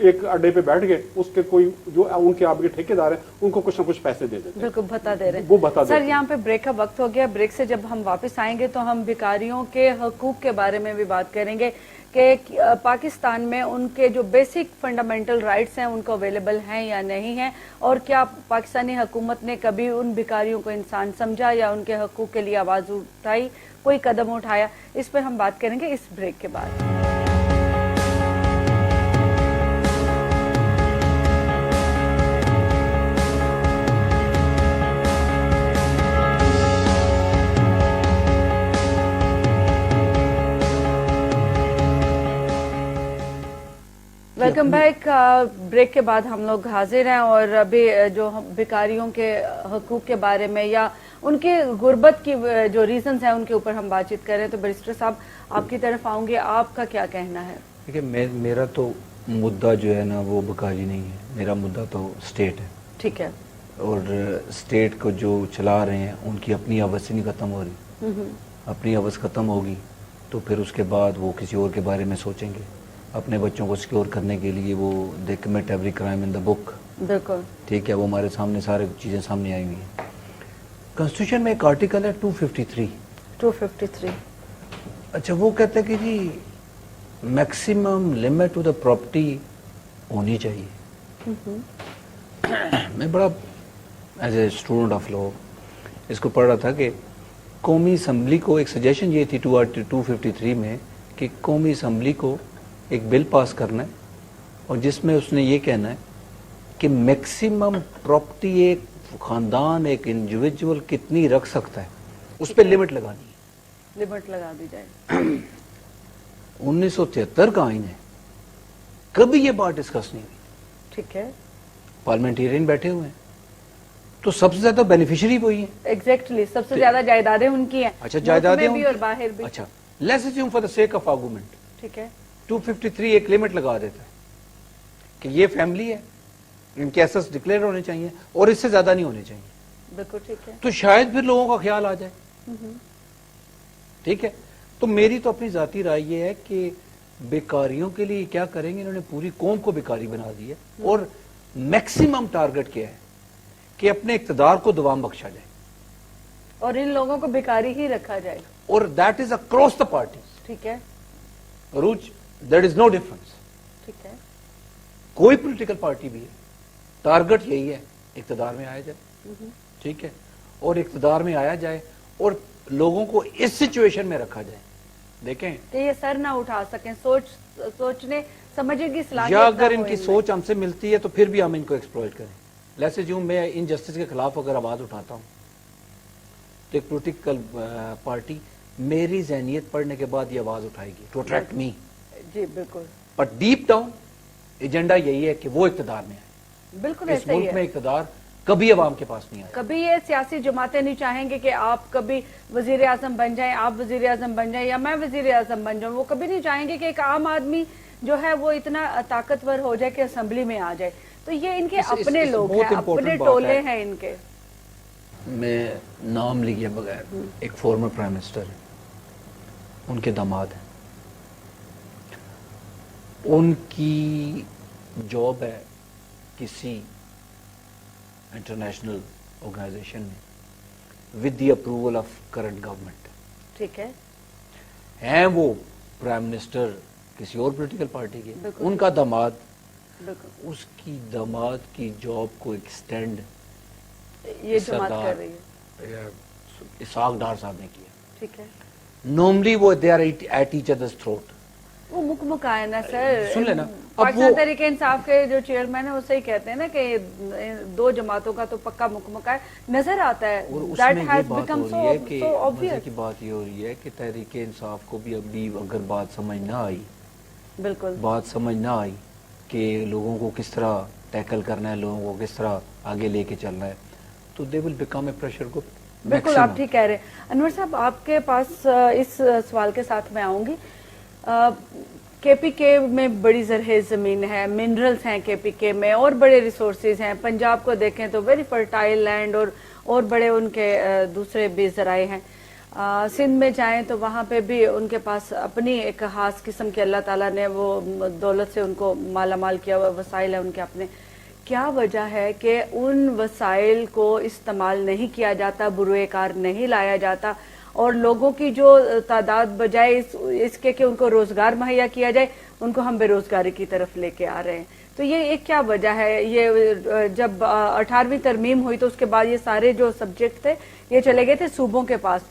एक अड्डे पे बैठ गए, उसके कोई जो उनके आपके ठेकेदार हैं उनको कुछ ना कुछ पैसे दे देते, बिल्कुल बता दे रहे हैं, वो बता सर। यहाँ पे ब्रेक का वक्त हो गया। ब्रेक से जब हम वापस आएंगे तो हम भिखारियों के हकूक के बारे में भी बात करेंगे कि पाकिस्तान में उनके जो बेसिक फंडामेंटल राइट्स हैं उनको अवेलेबल हैं या नहीं है, और क्या पाकिस्तानी हुकूमत ने कभी उन भिखारियों को इंसान समझा या उनके हकूक के लिए आवाज उठाई, कोई कदम उठाया। इस पर हम बात करेंगे इस ब्रेक के बाद। Welcome back. ब्रेक के बाद हम लोग हाजिर हैं और अभी जो भिखारियों के हकूक के बारे में या उनके गुर्बत की जो रीजंस हैं उनके ऊपर हम बातचीत कर रहे हैं। तो बैरिस्टर साहब आपकी तरफ आऊंगे, आपका क्या कहना है? देखिए मेरा तो मुद्दा जो है ना वो भिखारी नहीं है, मेरा मुद्दा तो स्टेट है। ठीक है। और स्टेट को जो चला रहे हैं उनकी अपनी आवाज़ नहीं खत्म हो रही। अपनी आवाज़ खत्म होगी तो फिर उसके बाद वो किसी और के बारे में सोचेंगे। अपने बच्चों को सिक्योर करने के लिए वो दे commit every crime in the book, बिल्कुल ठीक है, वो हमारे सामने सारी चीज़ें सामने आई हुई हैं। कॉन्स्टिट्यूशन में एक आर्टिकल है 253। अच्छा, वो कहता है कि जी maximum limit to the property होनी चाहिए। मैं बड़ा as a student of law इसको पढ़ रहा था कि कौमी असम्बली को एक सजेशन ये थी 253 में कि कौमी असम्बली को एक बिल पास करना है और जिसमें उसने ये कहना है कि मैक्सिमम प्रॉपर्टी एक खानदान, एक इंडिविजुअल कितनी रख सकता है, उस पर लिमिट लगानी है, लिमिट लगा दी जाए। 1973 का आइन है, कभी ये बात डिस्कस नहीं हुई। ठीक है। पार्लियामेंटेरियन बैठे हुए हैं تو سب سے زیادہ بینیفیشری وہی ہیں. ایگزیکٹلی سب سے زیادہ جائیدادیں ان کی ہیں. اچھا جائیدادیں بھی اور باہر بھی. اچھا let's assume for the sake of argument ٹھیک ہے 253 ایک لمٹ لگا دیتا ہے کہ یہ فیملی ہے, ان کے ایسس ڈکلیئر ہونے چاہیے اور اس سے زیادہ نہیں ہونے چاہیے. بالکل ٹھیک ہے. تو شاید پھر لوگوں کا خیال آ جائے. ٹھیک ہے, تو میری تو اپنی ذاتی رائے یہ ہے کہ بیکاریوں کے لیے کیا کریں گے, انہوں نے پوری قوم کو بیکاری بنا دی ہے اور میکسیمم ٹارگٹ کیا ہے کہ اپنے اقتدار کو دوام بخشا جائے اور ان لوگوں کو بیکاری ہی رکھا جائے. اور that is across the parties. ٹھیک ہے عروج دیٹ از نو ڈفرنس. ٹھیک ہے کوئی پولیٹیکل پارٹی بھی ہے, ٹارگٹ یہی ہے اقتدار میں آیا جائے. ٹھیک ہے, اور اقتدار میں آیا جائے اور لوگوں کو اس سچویشن میں رکھا جائے. دیکھیں کہ یہ سر نہ اٹھا سکیں, سوچنے سمجھنے کی صلاحیت یا اگر نہ ان ہو کی سوچ ہم سے ملتی ہے تو پھر بھی ہم ان کو ایکسپلوئٹ کریں. لیٹس اسیوم میں انجسٹس کے خلاف اگر آواز اٹھاتا ہوں تو ایک پولیٹیکل پارٹی میری ذہنیت پڑھنے کے بعد یہ آواز اٹھائے گی ٹو اٹریکٹ می. جی بالکل. بٹ ڈیپ ڈاؤن ایجنڈا یہی ہے کہ وہ اقتدار میں آئے. بالکل اس ایسا ہی ملک میں ہے. اقتدار کبھی عوام کے پاس نہیں آئے. کبھی یہ سیاسی جماعتیں نہیں چاہیں گے کہ آپ کبھی وزیر اعظم بن جائیں, آپ وزیر اعظم بن جائیں یا میں وزیر اعظم بن جاؤں. وہ کبھی نہیں چاہیں گے کہ ایک عام آدمی جو ہے وہ اتنا طاقتور ہو جائے کہ اسمبلی میں آ جائے. تو یہ ان کے اپنے لوگ ہیں, اپنے ٹولے ہیں ان کے. میں نام لیے بغیر ایک فارمر پرائم منسٹر ہیں, ان کے داماد ہیں, ان کی جاب ہے کسی انٹرنیشنل آرگنائزیشن میں with the approval of current government. ٹھیک ہے ہیں وہ پرائم منسٹر کسی اور پولیٹیکل پارٹی کے, ان کا داماد, اس کی داماد کی جاب کو ایکسٹینڈ یہ جماعت کر رہی ہے. اسحاق ڈار صاحب نے کیا. ٹھیک ہے نارملی وہ they are at each other's throat. وہ مک آئے نا سر. سن لینا پاکستان تحریک انصاف کے جو چیئرمین ہیں وہ صحیح کہتے ہیں نا کہ دو جماعتوں کا تو پکا مک ہے, نظر آتا ہے. اور اس میں یہ بات ہو رہی ہے کہ مزے کی بات یہ ہو رہی ہے کہ تحریک انصاف کو بھی ابھی اگر بات سمجھ نہ آئی, بالکل بات سمجھ نہ آئی کہ لوگوں کو کس طرح ٹیکل کرنا ہے, لوگوں کو کس طرح آگے لے کے چلنا ہے, تو they will become a pressure group. بالکل آپ ٹھیک کہہ رہے ہیں. انور صاحب آپ کے پاس اس سوال کے ساتھ میں آؤں گی. کے پی کے میں بڑی زرخیز زمین ہے, منرلز ہیں کے پی کے میں اور بڑے ریسورسز ہیں. پنجاب کو دیکھیں تو ویری فرٹائل لینڈ اور بڑے ان کے دوسرے بھی ذرائع ہیں. سندھ میں جائیں تو وہاں پہ بھی ان کے پاس اپنی ایک خاص قسم کے اللہ تعالیٰ نے وہ دولت سے ان کو مالا مال کیا ہوا وسائل ہے ان کے اپنے. کیا وجہ ہے کہ ان وسائل کو استعمال نہیں کیا جاتا, بروئے کار نہیں لایا جاتا اور لوگوں کی جو تعداد بجائے اس کے کہ ان کو روزگار مہیا کیا جائے, ان کو ہم بے روزگاری کی طرف لے کے آ رہے ہیں. تو یہ ایک کیا وجہ ہے؟ یہ جب 18ویں ترمیم ہوئی تو اس کے بعد یہ سارے جو سبجیکٹ تھے یہ چلے گئے تھے صوبوں کے پاس.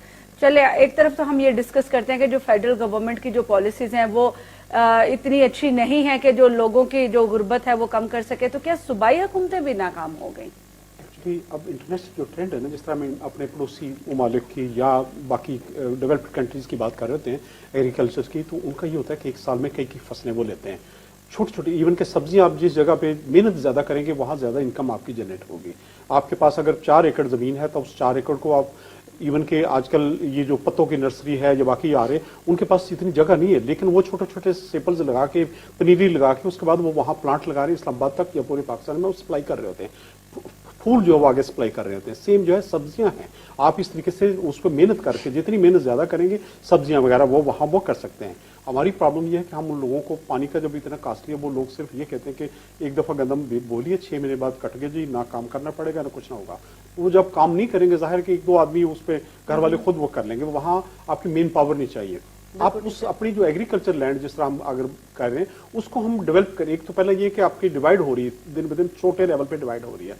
چلے ایک طرف تو ہم یہ ڈسکس کرتے ہیں کہ جو فیڈرل گورنمنٹ کی جو پالیسیز ہیں وہ اتنی اچھی نہیں ہے کہ جو لوگوں کی جو غربت ہے وہ کم کر سکے, تو کیا صوبائی حکومتیں بھی ناکام ہو گئیں؟ اب انٹرنیشنل جو ٹرینڈ ہے نا, جس طرح میں اپنے پڑوسی ممالک کی یا باقی ڈیولپڈ کنٹریز کی بات کر رہے ہیں ایگریکلچر کی, تو ان کا یہ ہوتا ہے کہ ایک سال میں کئی فصلیں وہ لیتے ہیں. چھوٹی چھوٹی ایون کہ سبزیاں آپ جس جگہ پہ محنت زیادہ کریں گے وہاں زیادہ انکم آپ کی جنریٹ ہوگی. آپ کے پاس اگر 4 ایکڑ زمین ہے تو اس 4 ایکڑ کو آپ ایون کہ آج کل یہ جو پتوں کی نرسری ہے یا باقی آ رہے ان کے پاس اتنی جگہ نہیں ہے, لیکن وہ چھوٹے چھوٹے سیپلز لگا کے پنیری لگا کے اس کے بعد وہ وہاں پلانٹ لگا رہے ہیں اسلام آباد تک یا پورے پاکستان میں وہ سپلائی کر رہے ہوتے ہیں. پھول جو وہ آگے سپلائی کر رہے ہوتے ہیں. سیم جو ہے سبزیاں ہیں, آپ اس طریقے سے اس پہ محنت کر کے جتنی محنت زیادہ کریں گے سبزیاں وغیرہ وہ وہاں وہ کر سکتے ہیں. ہماری پرابلم یہ ہے کہ ہم ان لوگوں کو پانی کا جب اتنا کاسٹلی ہے وہ لوگ صرف یہ کہتے ہیں کہ ایک دفعہ گندم بولیے 6 مہینے بعد کٹ گئے جی, نہ کام کرنا پڑے گا نہ کچھ نہ ہوگا. وہ جب کام نہیں کریں گے ظاہر کہ 1-2 آدمی اس پہ گھر والے خود وہ کر لیں گے, وہاں آپ کی مین پاور نہیں چاہیے. آپ اس اپنی جو ایگریکلچر لینڈ جس طرح ہم اگر کر رہے ہیں اس کو ہم ڈیولپ کریں. ایک تو پہلے یہ کہ آپ کی ڈیوائڈ ہو رہی ہے دن بدن چھوٹے لیول پہ ڈیوائڈ ہو رہی ہے.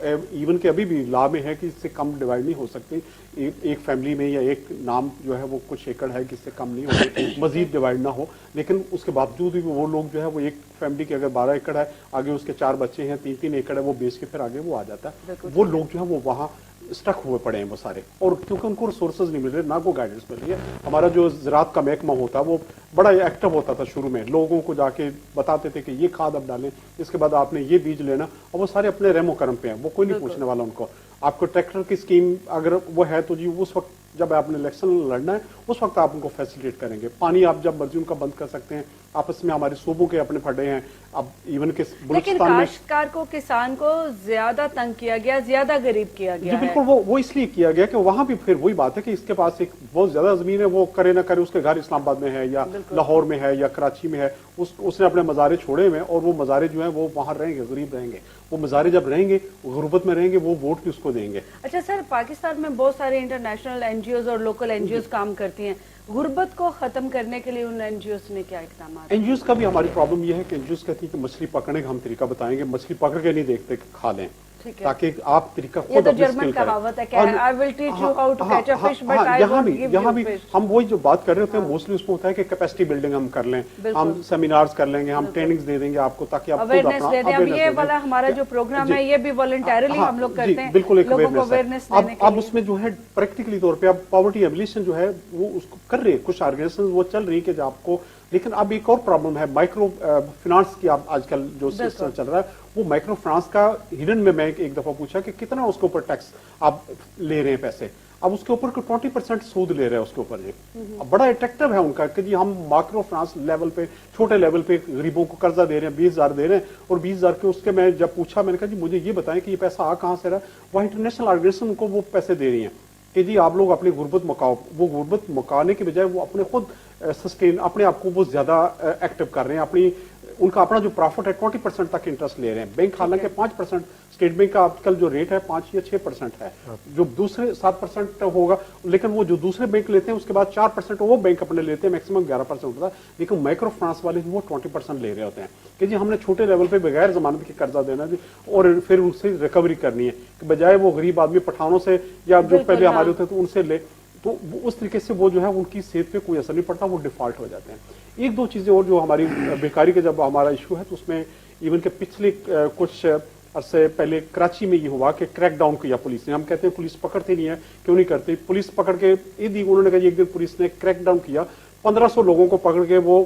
ایون کہ ابھی بھی لا میں ہے کہ اس سے کم ڈیوائڈ نہیں ہو سکتی. ایک فیملی میں یا ایک نام جو ہے وہ کچھ ایکڑ ہے کہ اس سے کم نہیں ہو, مزید ڈیوائڈ نہ ہو. لیکن اس کے باوجود بھی وہ لوگ جو ہے وہ ایک فیملی کے اگر 12 ایکڑ ہے, آگے اس کے 4 بچے ہیں, 3 ایکڑ ہے, وہ بیچ کے پھر آگے وہ آ جاتا ہے. وہ لوگ جو ہے وہ وہاں اسٹک ہوئے پڑے ہیں وہ سارے, اور کیونکہ ان کو ریسورسز نہیں مل رہے, نہ کوئی گائیڈنس مل رہی ہے. ہمارا جو زراعت کا محکمہ ہوتا ہے وہ بڑا ایکٹیو ہوتا تھا شروع میں, لوگوں کو جا کے بتاتے تھے کہ یہ کھاد اب ڈالیں, اس کے بعد آپ نے یہ بیج لینا, اور وہ سارے اپنے رحم و کرم پہ ہیں, وہ کوئی نہیں پوچھنے والا ان کو. آپ کو ट्रैक्टर की स्कीम अगर वो है तो जी उस वक्त जब आपने इलेक्शन लड़ना है उस वक्त आप उनको फैसिलिटेट करेंगे। पानी आप जब मर्जी उनका बंद कर सकते हैं। आपस में हमारे सूबों के अपने फटे हैं, अब इवन के लेकिन बलूचिस्तान में काश्तकार को, किसान को ज्यादा तंग किया गया, ज्यादा गरीब किया जी गया है। बिल्कुल, वो इसलिए किया गया कि वहां भी फिर वही बात है कि इसके पास एक बहुत ज्यादा जमीन है, वो करे ना करे, उसके घर इस्लामाबाद में है या लाहौर में है या कराची में है, उसने अपने मज़ारे छोड़े हुए हैं और वो मज़ारे जो हैं वो वहां रहेंगे, गरीब रहेंगे। वो मज़ारे जब रहेंगे, गुर्बत में रहेंगे, वो वोट भी उसको देंगे। अच्छा सर, पाकिस्तान में बहुत सारे इंटरनेशनल एनजीओज और लोकल एनजीओज काम करती हैं। गुर्बत को खत्म करने के लिए उन एनजीओज ने क्या इकदाम? एनजीओज का भी हमारी प्रॉब्लम ये है कि एनजीओज कहती है कि मछली पकड़ने का हम तरीका बताएंगे, मछली पकड़ के नहीं देखते कि खा लें, ताकि आप तरीका ये खुद तो अपने जर्मन स्किल कहावत है, करें। I will teach you how to catch a fish but I won't give यहाँ यू भी फिश। हम वही जो बात कर रहे होते हैं मोस्टली उसमें होता है कि कैपेसिटी बिल्डिंग हम कर लें, हम सेमिनार्स कर लेंगे, हम ट्रेनिंग्स दे देंगे आपको ताकि आप खुद अवेयरनेस अपना दे दें। अब ये वाला हमारा जो प्रोग्राम है ये भी वॉलंटरली हम लोग करते हैं, बिल्कुल एक लोगों को अवेयरनेस है। देने के अब लिए। उसमें जो है प्रैक्टिकली तौर पे अब पॉवर्टी एबलिशन जो है वो उसको कर रहे हैं, कुछ ऑर्गेनाइजेशन वो चल रही है कि आपको, लेकिन अब एक और प्रॉब्लम है माइक्रो फाइनेंस की। अब आजकल जो सिस्टम चल रहा है वो माइक्रो फाइनेंस का हिडन में मैं एक दफा पूछा कि कितना उसके ऊपर टैक्स आप ले रहे हैं पैसे, अब उसके ऊपर 20% सूद ले रहे हैं उसके ऊपर जी। अब बड़ा अट्रैक्टिव है उनका कि जी हम माइक्रो फाइनेंस लेवल पे, छोटे लेवल पे गरीबों को कर्जा दे रहे हैं, 20,000 दे रहे हैं, और 20,000 के उसके मैं जब पूछा मैंने कहा जी मुझे ये बताएं कि ये पैसा आ कहाँ से रहा है, वहाँ इंटरनेशनल ऑर्गेनाइजेशन उनको वो पैसे दे रही हैं कि जी आप लोग अपनी गुर्बत मुकाओ। वो गुर्बत मुकाने के बजाय वो अपने खुद सस्टेन, अपने आप को वो ज्यादा एक्टिव कर रहे हैं, अपनी उनका अपना जो प्रॉफिट है 20% तक इंटरेस्ट ले रहे हैं। बैंक हालांकि 5%, स्टेट बैंक का आजकल जो रेट है 5 या 6% है, जो दूसरे 7% होगा, लेकिन वो जो दूसरे बैंक लेते हैं उसके बाद 4% वो बैंक अपने लेते हैं, मैक्सिमम 11% होता है, लेकिन माइक्रो फाइनेंस वाले वो 20% ले रहे होते हैं कि जी हमने छोटे लेवल पे बगैर जमानत के कर्जा देना जी और फिर उनसे रिकवरी करनी है, कि बजाय वो गरीब आदमी पठानों से या जो पहले हमारे होते तो उनसे ले, तो उस तरीके से वो जो है उनकी सेहत पे कोई असर नहीं पड़ता, वो डिफॉल्ट हो जाते हैं। एक दो चीजें और जो हमारी बेकारी का जब हमारा इशू है तो उसमें इवन के पिछले कुछ अरसे पहले कराची में ये हुआ कि क्रैक डाउन किया पुलिस ने। हम कहते हैं पुलिस पकड़ती नहीं है, क्यों नहीं करती पुलिस? पकड़ के यदि उन्होंने कहा एक दिन पुलिस ने क्रैक डाउन किया, 1500 लोगों को पकड़ के वो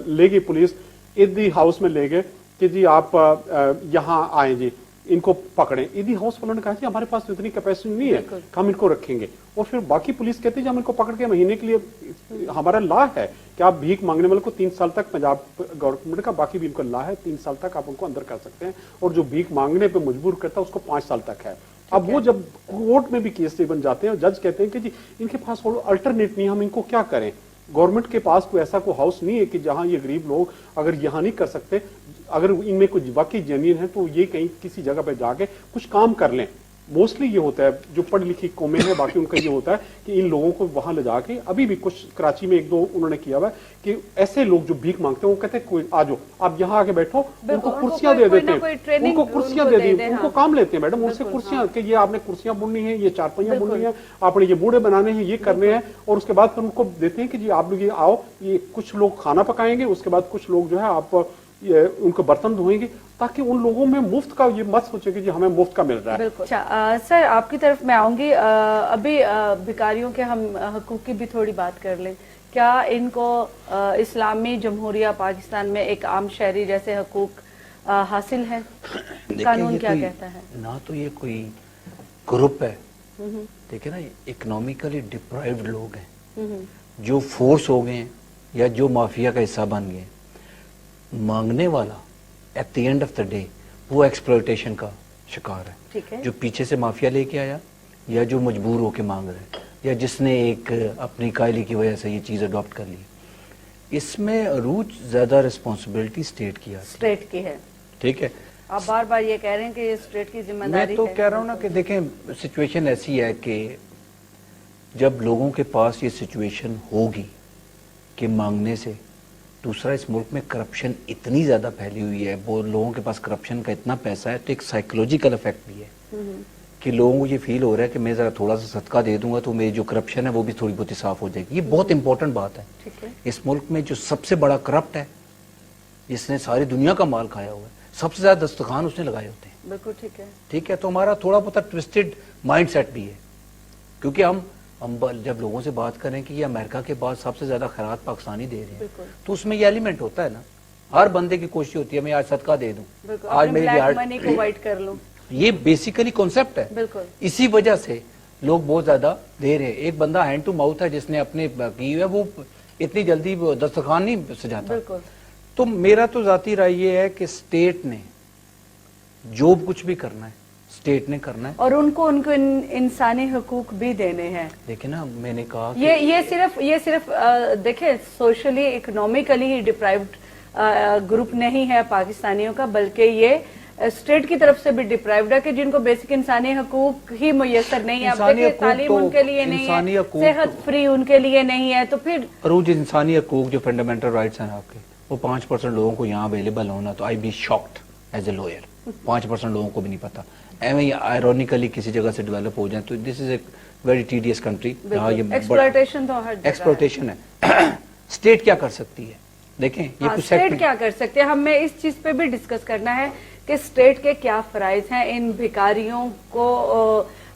ले गई पुलिस, ईदी हाउस में ले गए कि जी आप यहाँ आए जी, इनको पकड़े। ईदी हाउस वालों ने कहा कि हमारे पास तो इतनी कैपेसिटी नहीं है कि हम इनको रखेंगे, और फिर बाकी पुलिस कहती है हम इनको पकड़ के महीने के लिए, हमारा लॉ है कि आप भीख मांगने वाले को 3 साल तक, पंजाब गवर्नमेंट का बाकी भी इनको लॉ है 3 साल तक आप उनको अंदर कर सकते हैं, और जो भीख मांगने पे मजबूर करता है उसको 5 साल तक है। अब वो जब कोर्ट में भी केस बन जाते हैं, जज कहते हैं कि जी इनके पास अल्टरनेट नहीं, हम इनको क्या करें? गवर्नमेंट के पास कोई ऐसा कोई हाउस नहीं है कि जहां ये गरीब लोग अगर यहाँ नहीं कर सकते, अगर इनमें कुछ वाकई जमीन है तो ये कहीं किसी जगह पे जाके कुछ काम कर लें। मोस्टली ये होता है जो पढ़ी लिखी कौमें हैं, बाकी उनका ये होता है कि इन लोगों को वहां ले जाके, अभी भी कुछ कराची में 1-2 उन्होंने किया हुआ है कि ऐसे लोग जो भीख मांगते हैं वो कहते हैं कोई आ जाओ आप यहाँ आके बैठो, उनको कुर्सियां दे देते हैं, उनको कुर्सियां दे दी, उनको काम लेते हैं मैडम उनसे कुर्सियां, कि ये आपने कुर्सियां बुननी है, ये चारपाइयां बुननी है, आपने ये बूढ़े बनाने हैं, ये करने हैं, और उसके बाद फिर उनको देते हैं कि जी आप लोग ये आओ, ये कुछ लोग खाना पकाएंगे, उसके बाद कुछ लोग जो है आप उनको बर्तन धोएंगे, ताकि उन लोगों में मुफ्त का ये मत सोचे कि जी हमें मुफ्त का मिल रहा है। बिल्कुल। अच्छा सर, आपकी तरफ मैं आऊंगी। अभी भिखारियों के हम हकूक की भी थोड़ी बात कर लें। क्या इनको इस्लामी जमहूरिया पाकिस्तान में एक आम शहरी जैसे हकूक हासिल है? कानून क्या कहता है? ना तो ये कोई ग्रुप है, देखिए ना, इकोनॉमिकली डिप्राइव्ड लोग हैं जो फोर्स हो गए हैं या जो माफिया का हिस्सा बन गए। मांगने वाला at the end of the day वो एक्सप्लॉयटेशन का शिकार है, ठीक है, जो पीछे से माफिया लेके आया या जो मजबूर होके मांग रहा है या जिसने एक अपनी कायली की वजह से ये चीज अडॉप्ट कर ली। इसमें अरूज ज्यादा रिस्पॉन्सिबिलिटी स्टेट की है, स्टेट की है, ठीक है। आप बार बार ये कह रहे हैं कि ये स्टेट की जिम्मेदारी मैं तो है। कह रहा हूँ ना कि देखें, सिचुएशन ऐसी है कि जब लोगों के पास ये सिचुएशन होगी कि मांगने से, दूसरा इस मुल्क में करप्शन इतनी ज्यादा फैली हुई है, वो लोगों के पास करप्शन का इतना पैसा है, तो एक साइकोलॉजिकल इफेक्ट भी है कि लोगों को ये फील हो रहा है कि मैं जरा थोड़ा सा सदका दे दूंगा तो मेरी जो करप्शन है वो भी थोड़ी बहुत साफ हो जाएगी। ये बहुत इंपॉर्टेंट बात है। इस मुल्क में जो सबसे बड़ा करप्ट है, जिसने सारी दुनिया का माल खाया हुआ है, सबसे ज्यादा दस्तखान उसने लगाए होते हैं। बिल्कुल ठीक है, ठीक है। तो हमारा थोड़ा बहुत ट्विस्टेड माइंड सेट भी है, क्योंकि हम जब लोगों से बात करें कि ये अमेरिका के बाद सबसे ज्यादा खैरात पाकिस्तानी दे रहे हैं, तो उसमें ये एलिमेंट होता है ना, हर बंदे की कोशिश होती है मैं आज सदका दे दूं, आज मेरी ब्लैक मनी को वाइट कर लूं। یہ بیسیکلی کانسیپٹ ہے. بالکل اسی وجہ سے لوگ بہت زیادہ دے رہے ہیں. ایک بندہ ہینڈ ٹو ماؤتھ ہے جس نے اپنے کی ہے, وہ اتنی جلدی دسترخوان نہیں سجاتا. بالکل. تو میرا تو ذاتی رائے یہ ہے کہ اسٹیٹ نے جو کچھ بھی کرنا ہے اسٹیٹ نے کرنا ہے, اور ان کو انسانی حقوق بھی دینے ہیں. دیکھیں نا میں نے کہا یہ صرف دیکھیں سوشلی اکنومیکلی ہی ڈپرائیوڈ گروپ نہیں ہے پاکستانیوں کا, بلکہ یہ اسٹیٹ کی طرف سے بھی ڈپرائیوڈ ہے کہ جن کو بیسک انسانی حقوق ہی میسر نہیں ہے. اب دیکھیں تعلیم ان کے لیے نہیں ہے, صحت فری ان کے لیے نہیں ہے, تو پھر عروج انسانی حقوق جو فنڈامنٹل رائٹس ہیں آپ کے, وہ 5% لوگوں کو یہاں اویلیبل ہونا, تو I be shocked as a lawyer. 5% لوگوں کو بھی نہیں پتا. ایویں آئرونیکلی کسی جگہ سے ڈیولپ ہو جائیں تو this is a very tedious country. Exploitation تو ہر جگہ ایکسپلوٹیشن ہے. اسٹیٹ کیا کر سکتی ہے, دیکھیں یہ کچھ اسٹیٹ کیا کر سکتے ہیں, ہمیں اس چیز پہ بھی ڈسکس کرنا ہے کہ اسٹیٹ کے کیا فرائض ہیں ان بھکاریوں کو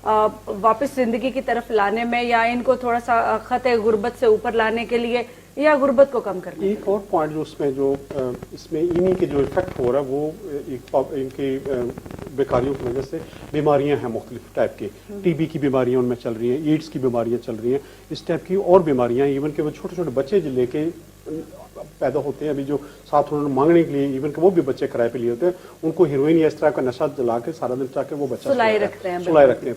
واپس زندگی کی طرف لانے میں, یا ان کو تھوڑا سا خط غربت سے اوپر لانے کے لیے, یا غربت کو کم کرنے. ایک اور پوائنٹ جو اس میں انہی کے جو افیکٹ ہو رہا ہے وہ ان کی بیکاریوں کی وجہ سے بیماریاں ہیں مختلف ٹائپ کی. ٹی بی کی بیماریاں ان میں چل رہی ہیں, ایڈس کی بیماریاں چل رہی ہیں, اس ٹائپ کی اور بیماریاں, ایون کہ وہ چھوٹے چھوٹے بچے جو لے کے پیدا ہوتے ہیں ابھی جو ساتھ انہوں نے مانگنے کے لیے, ایون کہ وہ بھی بچے کرائے پہ لیے ہوتے ہیں, ان کو ہیروئن یا اس طرح کا نشہ دلا کے سارا دن چاہ کے وہ بچہ سلائے رکھتے ہیں.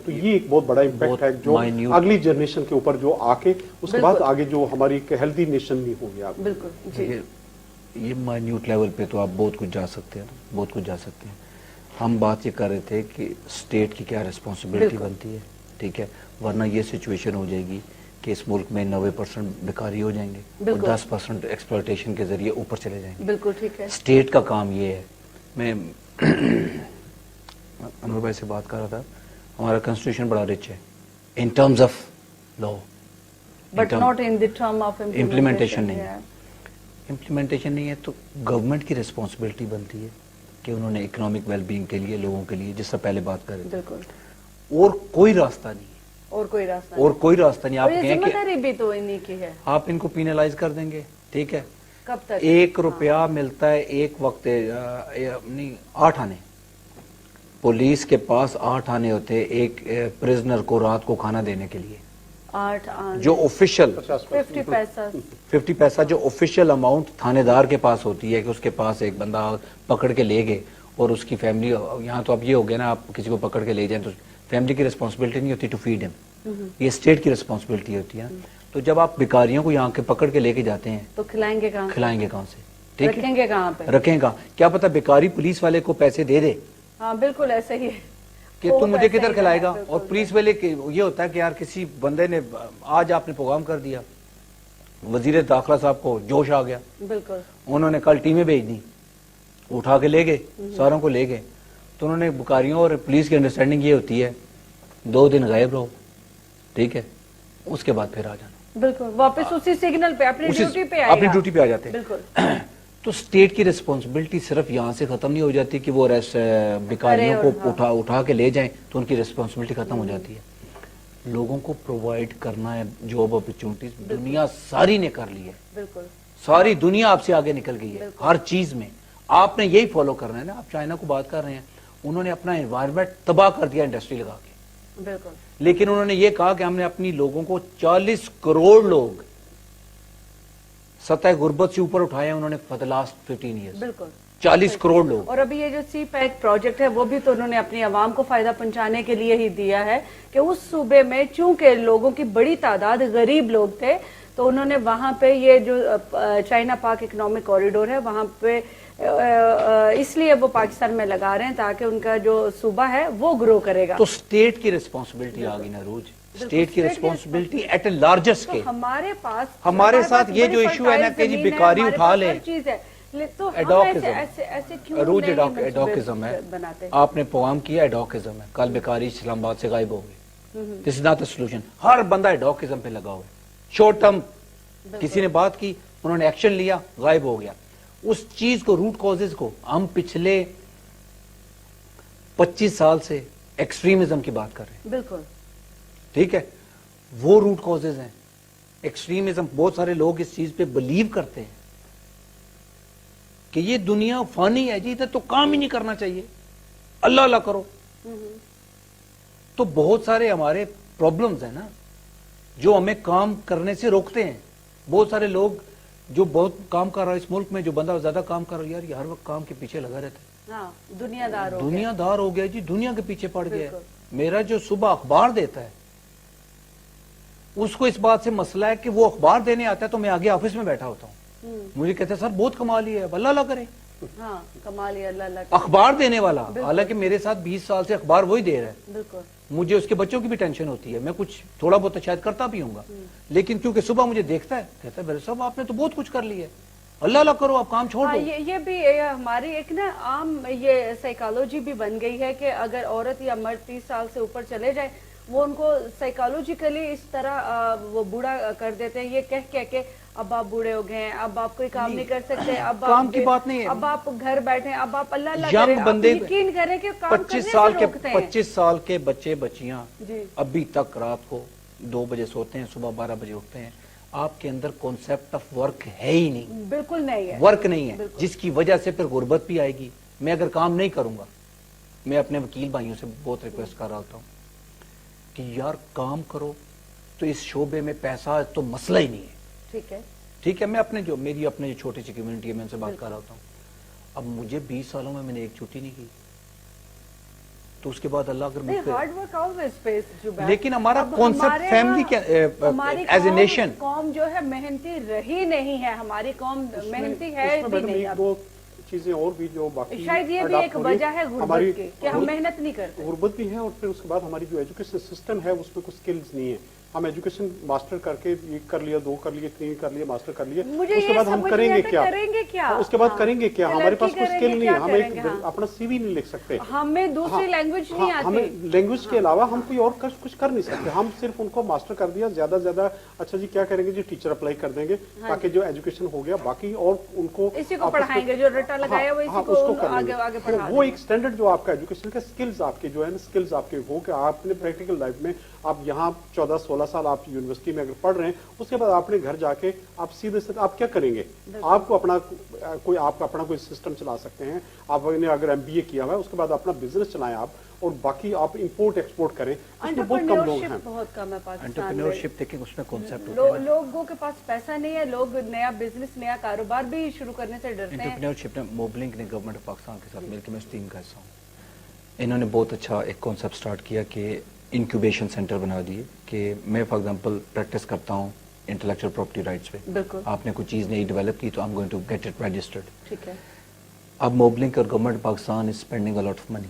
تو یہ ایک بہت بڑا امپیکٹ ہے جو اگلی جنریشن کے اوپر جو آ کے اس کے بعد آگے جو ہماری ایک ہیلدی نیشن نہیں ہوگی آگے. بالکل جی. یہ مائنیوٹ لیول پہ تو آپ بہت کچھ جا سکتے ہیں, بہت کچھ جا سکتے ہیں. ہم بات یہ کر رہے تھے کہ اسٹیٹ کی کیا ریسپانسبلٹی بنتی ہے, ٹھیک ہے, ورنہ یہ سچویشن ہو جائے گی کہ اس ملک میں 90% بیکاری ہو جائیں گے اور 10% ایکسپلوٹیشن کے ذریعے اوپر چلے جائیں گے. بالکل ٹھیک ہے. اسٹیٹ کا کام یہ ہے. میں انور بھائی سے بات کر رہا تھا, ہمارا کنسٹیٹیوشن بڑا رچ ہے in terms of law, but not in the term of implementation نہیں ہے. امپلیمنٹیشن نہیں ہے تو گورنمنٹ کی ریسپانسبلٹی بنتی ہے کہ انہوں نے اکنامک ویل بینگ کے لیے لوگوں کے لیے, جس سے پہلے بات کر رہے تھے, بالکل, اور کوئی راستہ نہیں ہے, اور کوئی راستہ اور کوئی راستہ نہیں. آپ کہیں ذمہ داری بھی تو انہی کی ہے. آپ ان کو پینلائز کر دیں گے, ٹھیک ہے, کب تک 1 روپیہ ملتا ہے ایک وقت, نہیں 8 آنے, پولیس کے پاس 8 آنے ہوتے ایک پرزنر کو رات کو کھانا دینے کے لیے. 8 آنے جو آفیشیل 50 پیسہ جو آفیشیل اماؤنٹ تھانے دار کے پاس ہوتی ہے کہ اس کے پاس ایک بندہ پکڑ کے لے گئے اور اس کی فیملی, یہاں تو اب یہ ہو گیا نا, آپ کسی کو پکڑ کے لے جائیں تو فیملی کی ریسپانسبلٹی نہیں ہوتی ٹو فیڈ ہم, یہ اسٹیٹ کی ریسپانسبلٹی ہوتی ہے. تو جب آپ بیکاریوں کو یہاں کے پکڑ کے لے کے جاتے ہیں تو کھلائیں گے کہاں سے, ٹھیک ہے, رکھیں گے کہاں پہ, رکھیں گا, کیا پتا بیکاری پولیس والے کو پیسے دے دے. ہاں بالکل ایسے ہی ہے کہ تم مجھے کدھر کھلائے گا, اور پولیس والے یہ ہوتا ہے کہ یار کسی بندے نے آج آپ نے پروگرام کر دیا, وزیر داخلہ صاحب کو جوش آ گیا, بالکل, انہوں نے کل ٹیمیں بھیج دی, اٹھا کے لے گئے, ساروں کو لے گئے. تو انہوں نے بکاریوں اور پولیس کی انڈرسٹینڈنگ یہ ہوتی ہے 2 دن غائب رہو, ٹھیک ہے, اس کے بعد پھر آ جانا, بالکل, واپس اسی سگنل پہ اپنی ڈیوٹی پہ آ جاتے ہیں. بالکل. تو اسٹیٹ کی ریسپانسبلٹی صرف یہاں سے ختم نہیں ہو جاتی کہ وہ بیکاریوں کو اٹھا کے لے جائیں تو ان کی ریسپانسبلٹی ختم ہو جاتی ہے. لوگوں کو پرووائڈ کرنا ہے جاب اپرچونٹیز, دنیا ساری نے کر لی ہے, بالکل, ساری دنیا آپ سے آگے نکل گئی ہے ہر چیز میں. آپ نے یہی فالو کرنا ہے نا. آپ چائنا کو بات کر رہے ہیں, انہوں نے اپنا انوائرمنٹ تباہ کر دیا انڈسٹری لگا کے, بالکل, لیکن انہوں نے یہ کہا کہ ہم نے اپنی لوگوں کو 40 کروڑ لوگ سطح غربت سے اوپر اٹھائے ہیں انہوں نے فار دی لاسٹ 15 ایئرز, بالکل, 40 کروڑ لوگ. اور ابھی یہ جو سی پیک پروجیکٹ ہے وہ بھی تو انہوں نے اپنی عوام کو فائدہ پہنچانے کے لیے ہی دیا ہے کہ اس صوبے میں چونکہ لوگوں کی بڑی تعداد غریب لوگ تھے تو انہوں نے وہاں پہ یہ جو چائنا پاک اکنامک کوریڈور ہے وہاں پہ اس لیے وہ پاکستان میں لگا رہے ہیں تاکہ ان کا جو صوبہ ہے وہ گرو کرے گا. تو اسٹیٹ کی ریسپانسبلٹی آ گئی نا روج, اسٹیٹ کی responsibility at a larger scale. ہمارے ساتھ یہ جو ایشو ہے نا کہ جی بیکاری اٹھا لیں, ایڈوکزم ہے, آپ نے پروگرام کیا ایڈوکزم ہے, کل بیکاری اسلام آباد سے غائب ہو گئی, دس از ناٹ اے سولوشن. ہر بندہ ایڈوکزم پہ لگا ہوا ہے, شارٹ ٹرم کسی نے بات کی, انہوں نے ایکشن لیا, غائب ہو گیا. اس چیز کو روٹ کازز کو ہم پچھلے 25 سال سے ایکسٹریمزم کی بات کر رہے ہیں, بالکل, ٹھیک ہے, وہ روٹ کازز ہیں ایکسٹریمزم. بہت سارے لوگ اس چیز پہ بلیو کرتے ہیں کہ یہ دنیا فانی ہے جی, ادھر تو کام ہی نہیں کرنا چاہیے, اللہ اللہ کرو, تو بہت سارے ہمارے پرابلمز ہیں نا جو ہمیں کام کرنے سے روکتے ہیں. بہت سارے لوگ جو بہت کام کر رہا ہے اس ملک میں, جو بندہ زیادہ کام کر رہا ہے, یار یہ ہر وقت کام کے پیچھے لگا رہتا ہے, دنیا دار ہو گیا جی, دنیا کے پیچھے پڑ گیا ہے. میرا جو صبح اخبار دیتا ہے اس کو اس بات سے مسئلہ ہے کہ وہ اخبار دینے آتا ہے تو میں آگے آفس میں بیٹھا ہوتا ہوں, مجھے کہتے ہیں سر بہت کمال ہی ہے, اللہ اللہ کرے. کمال ہے, اللہ اللہ. اخبار دینے والا, حالانکہ میرے ساتھ 20 سال سے اخبار وہی دے رہا ہے. بالکل. مجھے اس کے بچوں کی بھی ٹینشن ہوتی ہے, میں کچھ تھوڑا بہت شاید کرتا بھی ہوں گا, لیکن کیونکہ صبح مجھے دیکھتا ہے, کہتا ہے میرے صاحب آپ نے تو بہت کچھ کر لیا ہے, اللہ اللہ کرو, آپ کام چھوڑ دو. یہ بھی ہماری ایک نا عام یہ سائیکالوجی بھی بن گئی ہے کہ اگر عورت یا مرد 30 سال سے اوپر چلے جائے وہ ان کو سائیکالوجیکلی اس طرح وہ بوڑھا کر دیتے ہیں, یہ کہہ کہ اب آپ بوڑھے ہو گئے ہیں, اب آپ کوئی کام نہیں کر سکتے, اب کام کی بات نہیں ہے, اب آپ گھر بیٹھے, اب آپ اللہ اللہ ینگ کریں, بندے یقین کریں کہ کام کرنے سے روکتے ہیں. 25 سال کے بچے بچیاں ابھی تک رات کو 2 بجے سوتے ہیں, صبح 12 بجے اٹھتے ہیں. آپ کے اندر کانسیپٹ آف ورک ہے ہی نہیں, بالکل نہیں ہے, ورک نہیں ہے, جس کی وجہ سے پھر غربت بھی آئے گی. میں اگر کام نہیں کروں گا, میں اپنے وکیل بھائیوں سے بہت ریکویسٹ کر رہا ہوتا ہوں کہ یار کام کرو, تو اس شعبے میں پیسہ تو مسئلہ ہی نہیں ہے. ٹھیک ہے, میں اپنے جو میری اپنے جو چھوٹی سی کمیونٹی ہے میں ان سے بات کر رہا ہوتا ہوں. اب مجھے 20 سالوں میں نے ایک چھٹی نہیں کی, تو اس کے بعد اللہ اگر مجھ پہ, لیکن ہمارا کانسیپٹ فیملی کیا ایز اے نیشن, قوم جو ہے محنتی رہی نہیں ہے, ہماری قوم محنتی ہے بھی نہیں. وہ چیزیں اور بھی جو باقی شاید یہ بھی ایک وجہ ہے غربت کی کہ ہم محنت نہیں کرتے. غربت بھی ہے, اور پھر اس کے بعد ہماری جو ایجوکیشن سسٹم ہے اس میں کچھ سکلز نہیں ہے. ہم ایجوکیشن ماسٹر کر کے 1 کر لیا, 2 کر لیے, 3 کر لیے, ماسٹر کر لیے, اس کے بعد ہم کریں گے کیا, اس کے بعد کریں گے کیا, ہمارے پاس کوئی سکل نہیں ہے, ہم ایک اپنا سی وی نہیں لکھ سکتے, ہمیں دوسری لینگویج نہیں آتی, ہمیں لینگویج کے علاوہ ہم کوئی اور کچھ کر نہیں سکتے. ہم صرف ان کو ماسٹر کر دیا, زیادہ سے زیادہ اچھا جی کیا کریں گے جی, ٹیچر اپلائی کر دیں گے تاکہ جو ایجوکیشن ہو گیا باقی, اور ان کو اسی کو پڑھائیں گے, جو رٹا لگایا وہ اسی کو آگے پڑھا. وہ ایک سٹینڈرڈ جو آپ کا ایجوکیشن کا سکلز آپ کے جو ہے نا, سکلز آپ کے وہ کہ آپ نے پریکٹیکل لائف میں آپ یہاں 14-16 سال آپ یونیورسٹی میں اگر پڑھ رہے ہیں, اس کے بعد آپ نے گھر جا کے آپ سیدھے سے آپ کیا کریں گے, آپ کو اپنا کوئی سسٹم چلا سکتے ہیں. آپ نے اگر MBA کیا ہوا ہے, اس کے بعد اپنا بزنس چلائیں آپ, اور باقی آپ امپورٹ ایکسپورٹ کریں. اس میں بہت کم لوگ ہیں, بہت کم ہے پاکستان میں. انٹرپرینیورشپ دیکھیں اس میں کانسیپٹ ہوتا ہے, لوگوں کے پاس پیسہ نہیں ہے, لوگ نیا بزنس, نیا کاروبار بھی شروع کرنے سے ڈرتے ہیں. انٹرپرینیورشپ نے موبلنک نے گورنمنٹ آف پاکستان کے ساتھ مل کے, میں اس ٹیم کا حصہ ہوں, انہوں نے بہت اچھا ایک کانسیپٹ سٹارٹ کیا کہ انکیوبیشن سینٹر بنا دیے کہ میں فار ایگزامپل پریکٹس کرتا ہوں انٹلیکچوئل پراپرٹی رائٹس پہ, آپ نے کوئی چیز نہیں ڈیولپ کی تو I am going to get it registered. ٹھیک ہے, اب موبلنک اور government Pakistan is spending a lot of money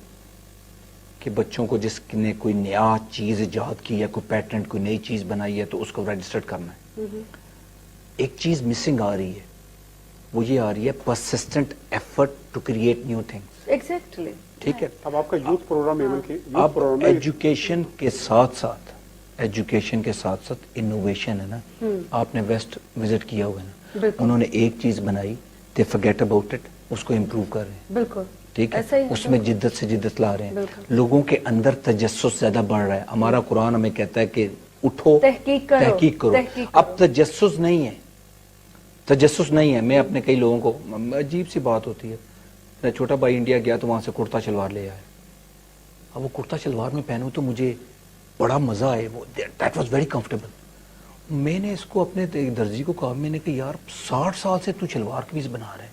کہ بچوں کو جس نے کوئی نیا چیز ایجاد کی ہے, کوئی پیٹنٹ, کوئی نئی چیز بنائی ہے, تو اس کو رجسٹرڈ کرنا ہے. ایک چیز مسنگ آ رہی ہے, وہ یہ آ رہی ہے persistent effort to create new things. Exactly. ٹھیک ہے, اب آپ کا یوتھ پروگرام اب ایجوکیشن کے ساتھ انوویشن ہے نا. آپ نے ویسٹ وزٹ کیا ہوا ہے نا, انہوں نے ایک چیز بنائی, دے فرگیٹ اباؤٹ اٹ, اس کو امپروو کر رہے ہیں. بالکل ٹھیک ہے, اس میں جدت سے جدت لا رہے ہیں. لوگوں کے اندر تجسس زیادہ بڑھ رہا ہے. ہمارا قرآن ہمیں کہتا ہے کہ اٹھو, تحقیق کرو. اب تجسس نہیں ہے. میں اپنے کئی لوگوں کو, عجیب سی بات ہوتی ہے, میرا چھوٹا بھائی انڈیا گیا تو وہاں سے کرتا شلوار لے آیا. اب وہ کرتا شلوار میں پہنوں تو مجھے بڑا مزہ آئے, وہ دیٹ واز ویری کمفرٹیبل. میں نے اس کو اپنے درزی کو کہا, میں نے کہا یار 60 سال سے تو شلوار قمیض بنا رہے,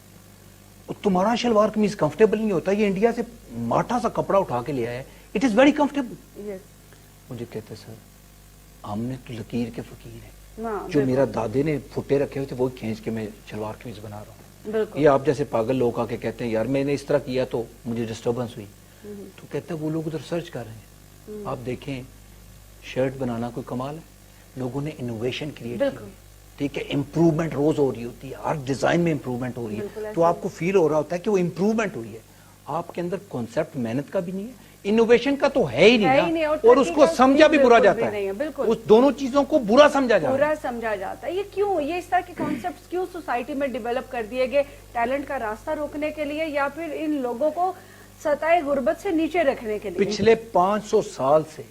تمہارا شلوار قمیض کمفرٹیبل نہیں ہوتا, یہ انڈیا سے ماٹھا سا کپڑا اٹھا کے لے آیا ہے, اٹ از ویری کمفرٹیبل. مجھے کہتے سر ہم نے تو لکیر کے فقیر ہیں, جو میرا دادے نے پھٹے رکھے ہوئے تھے وہ کھینچ کے میں شلوار قمیض بنا رہا ہوں. یہ آپ جیسے پاگل لوگ آ کے کہتے ہیں یار میں نے اس طرح کیا تو مجھے ڈسٹربنس ہوئی, تو کہتے ہیں وہ لوگ ادھر سرچ کر رہے ہیں. آپ دیکھیں شرٹ بنانا کوئی کمال ہے, لوگوں نے انوویشن کریٹ کی, ٹھیک ہے, امپروومنٹ روز ہو رہی ہوتی ہے, ہر ڈیزائن میں امپروومنٹ ہو رہی ہے, تو آپ کو فیل ہو رہا ہوتا ہے کہ وہ امپروومنٹ ہوئی ہے. آپ کے اندر کانسیپٹ محنت کا بھی نہیں ہے, انوویشن کا تو ہے ہی نہیں, اور اس کو سمجھا بھی برا جاتا ہے. اس دونوں چیزوں کو برا سمجھا جاتا ہے. یہ کیوں, یہ اس طرح کے کانسیپٹس کیوں سوسائٹی میں ڈیولپ کر دیے گئے, ٹیلنٹ کا راستہ روکنے کے لیے, یا پھر ان لوگوں کو سطح غربت سے نیچے رکھنے کے لیے؟ پچھلے 500 سال سے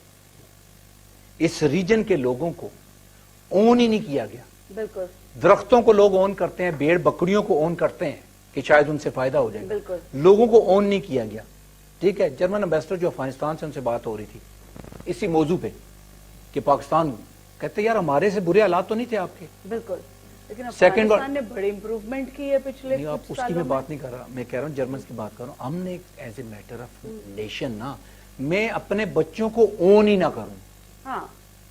اس ریجن کے لوگوں کو اون ہی نہیں کیا گیا. بالکل. درختوں کو لوگ اون کرتے ہیں, بھیڑ بکریوں کو اون کرتے ہیں کہ شاید ان سے فائدہ ہو جائے. لوگوں کو اون نہیں کیا گیا. ٹھیک ہے. جرمن امبیسڈر جو افغانستان سے ان سے بات ہو رہی تھی اسی موضوع پہ کہ پاکستان کہتے یار ہمارے سے برے حالات تو نہیں تھے آپ کے. بالکل, لیکن Second افغانستان نے بڑی امپروومنٹ کی ہے پچھلے نہیں, آپ کچھ اس کی سالوں میں میں. بات نہیں کر رہا, میں کہہ رہا ہوں جرمنس کی بات کر رہا ہوں. ہم نے as a matter of nation نا, میں اپنے بچوں کو اون ہی نہ کروں, ہاں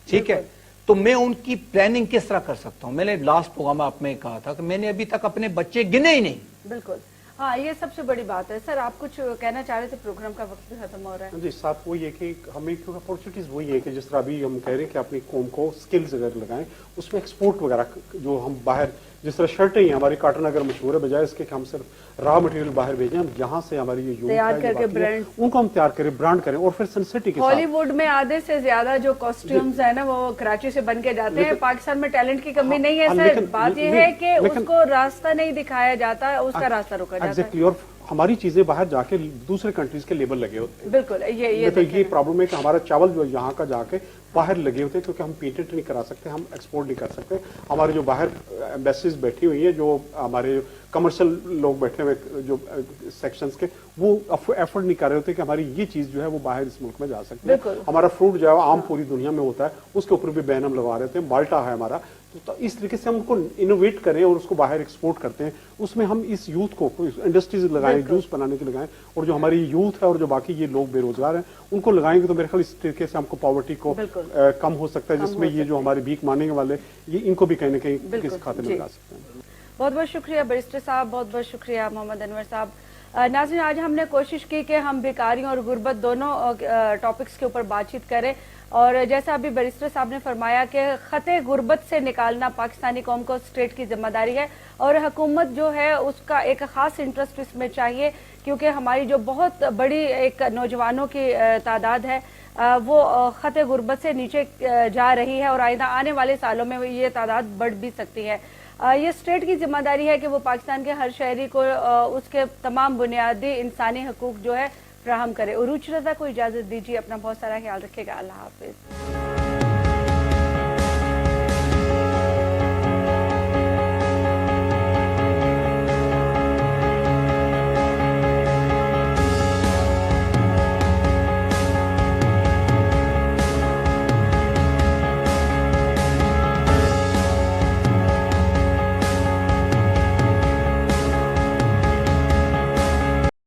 ٹھیک ہے, تو میں ان کی پلاننگ کس طرح کر سکتا ہوں. میں نے لاسٹ پروگرام آپ میں کہا تھا کہ میں نے ابھی تک اپنے بچے گنے ہی نہیں. بالکل, ہاں یہ سب سے بڑی بات ہے. سر آپ کچھ کہنا چاہ رہے تھے, پروگرام کا وقت بھی ختم ہو رہا ہے. جی ساتھ وہی ہے کہ ہمیں اپورچونیٹیز وہی ہے کہ جس طرح ابھی ہم کہہ رہے ہیں کہ اپنی قوم کو سکلز اگر لگائیں, اس میں ایکسپورٹ وغیرہ جو ہم باہر, جس طرح شرٹیں ہیں ہماری کاٹن اگر مشہور ہے, بجائے اس کے کہ ہم صرف را مٹیریل باہر بھیجیں, ہم جہاں سے ہماری یہ یوتھ تیار ہے کر جو کے باقی ہے, برانڈ, ان کو ہم تیار کریں, برانڈ کریں, اور پھر سنسٹی کے ہالی ساتھ. ووڈ میں آدھے سے زیادہ جو کاسٹیومز ہیں نا وہ کراچی سے بن کے جاتے ہیں. پاکستان میں ٹیلنٹ کی کمی نہیں ہے سر, بات یہ ہے کہ اس کو راستہ نہیں دکھایا جاتا, اس کا راستہ روکا جاتا ہے. اور ہماری چیزیں باہر جا کے دوسرے کنٹریز کے لیبل لگے ہوتے ہیں. بالکل, یہ تو یہ پرابلم ہے کہ ہمارا چاول جو یہاں کا جا کے باہر لگے ہوتے ہیں, کیونکہ ہم پیٹنٹ نہیں کرا سکتے, ہم ایکسپورٹ نہیں کر سکتے. ہمارے جو باہر ایمبیسیز بیٹھی ہوئی ہیں, جو ہمارے کمرشل لوگ بیٹھے ہوئے جو سیکشنز کے, وہ ایفرٹ نہیں کر رہے ہوتے کہ ہماری یہ چیز جو ہے وہ باہر اس ملک میں جا سکتی ہے. ہمارا فروٹ جو ہے عام پوری دنیا میں ہوتا ہے, اس کے اوپر بھی بین ہم لگوا رہے تھے. مالٹا ہے ہمارا, تو اس طریقے سے ہم ان کو انوویٹ کریں اور اس کو باہر ایکسپورٹ کرتے ہیں. اس میں ہم اس یوتھ کو انڈسٹریز لگائیں, جوس بنانے کے لگائیں, اور جو ہماری یوتھ ہے اور جو باقی یہ لوگ بے روزگار ہیں ان کو لگائیں گے تو میرے خیال اس طریقے سے ہم کو پاورٹی کو کم ہو سکتا ہے, جس میں یہ جو ہماری بھیک مانگنے والے یہ ان کو بھی کہیں نہ کہیں کس کھاتے میں لگا سکتے ہیں. بہت بہت شکریہ بیرسٹر صاحب, بہت بہت شکریہ محمد انور صاحب. ناظرین, آج ہم نے کوشش کی کہ ہم بیکاریوں اور غربت دونوں ٹاپکس کے اوپر بات چیت کریں, اور جیسا ابھی بیرسٹر صاحب نے فرمایا کہ خط غربت سے نکالنا پاکستانی قوم کو اسٹیٹ کی ذمہ داری ہے, اور حکومت جو ہے اس کا ایک خاص انٹرسٹ اس میں چاہیے, کیونکہ ہماری جو بہت بڑی ایک نوجوانوں کی تعداد ہے وہ خط غربت سے نیچے جا رہی ہے, اور آئندہ آنے والے سالوں میں یہ تعداد بڑھ بھی سکتی ہے. یہ اسٹیٹ کی ذمہ داری ہے کہ وہ پاکستان کے ہر شہری کو اس کے تمام بنیادی انسانی حقوق جو ہے فراہم کرے. عروج رضا کو اجازت دیجیے, اپنا بہت سارا خیال رکھے گا. اللہ حافظ.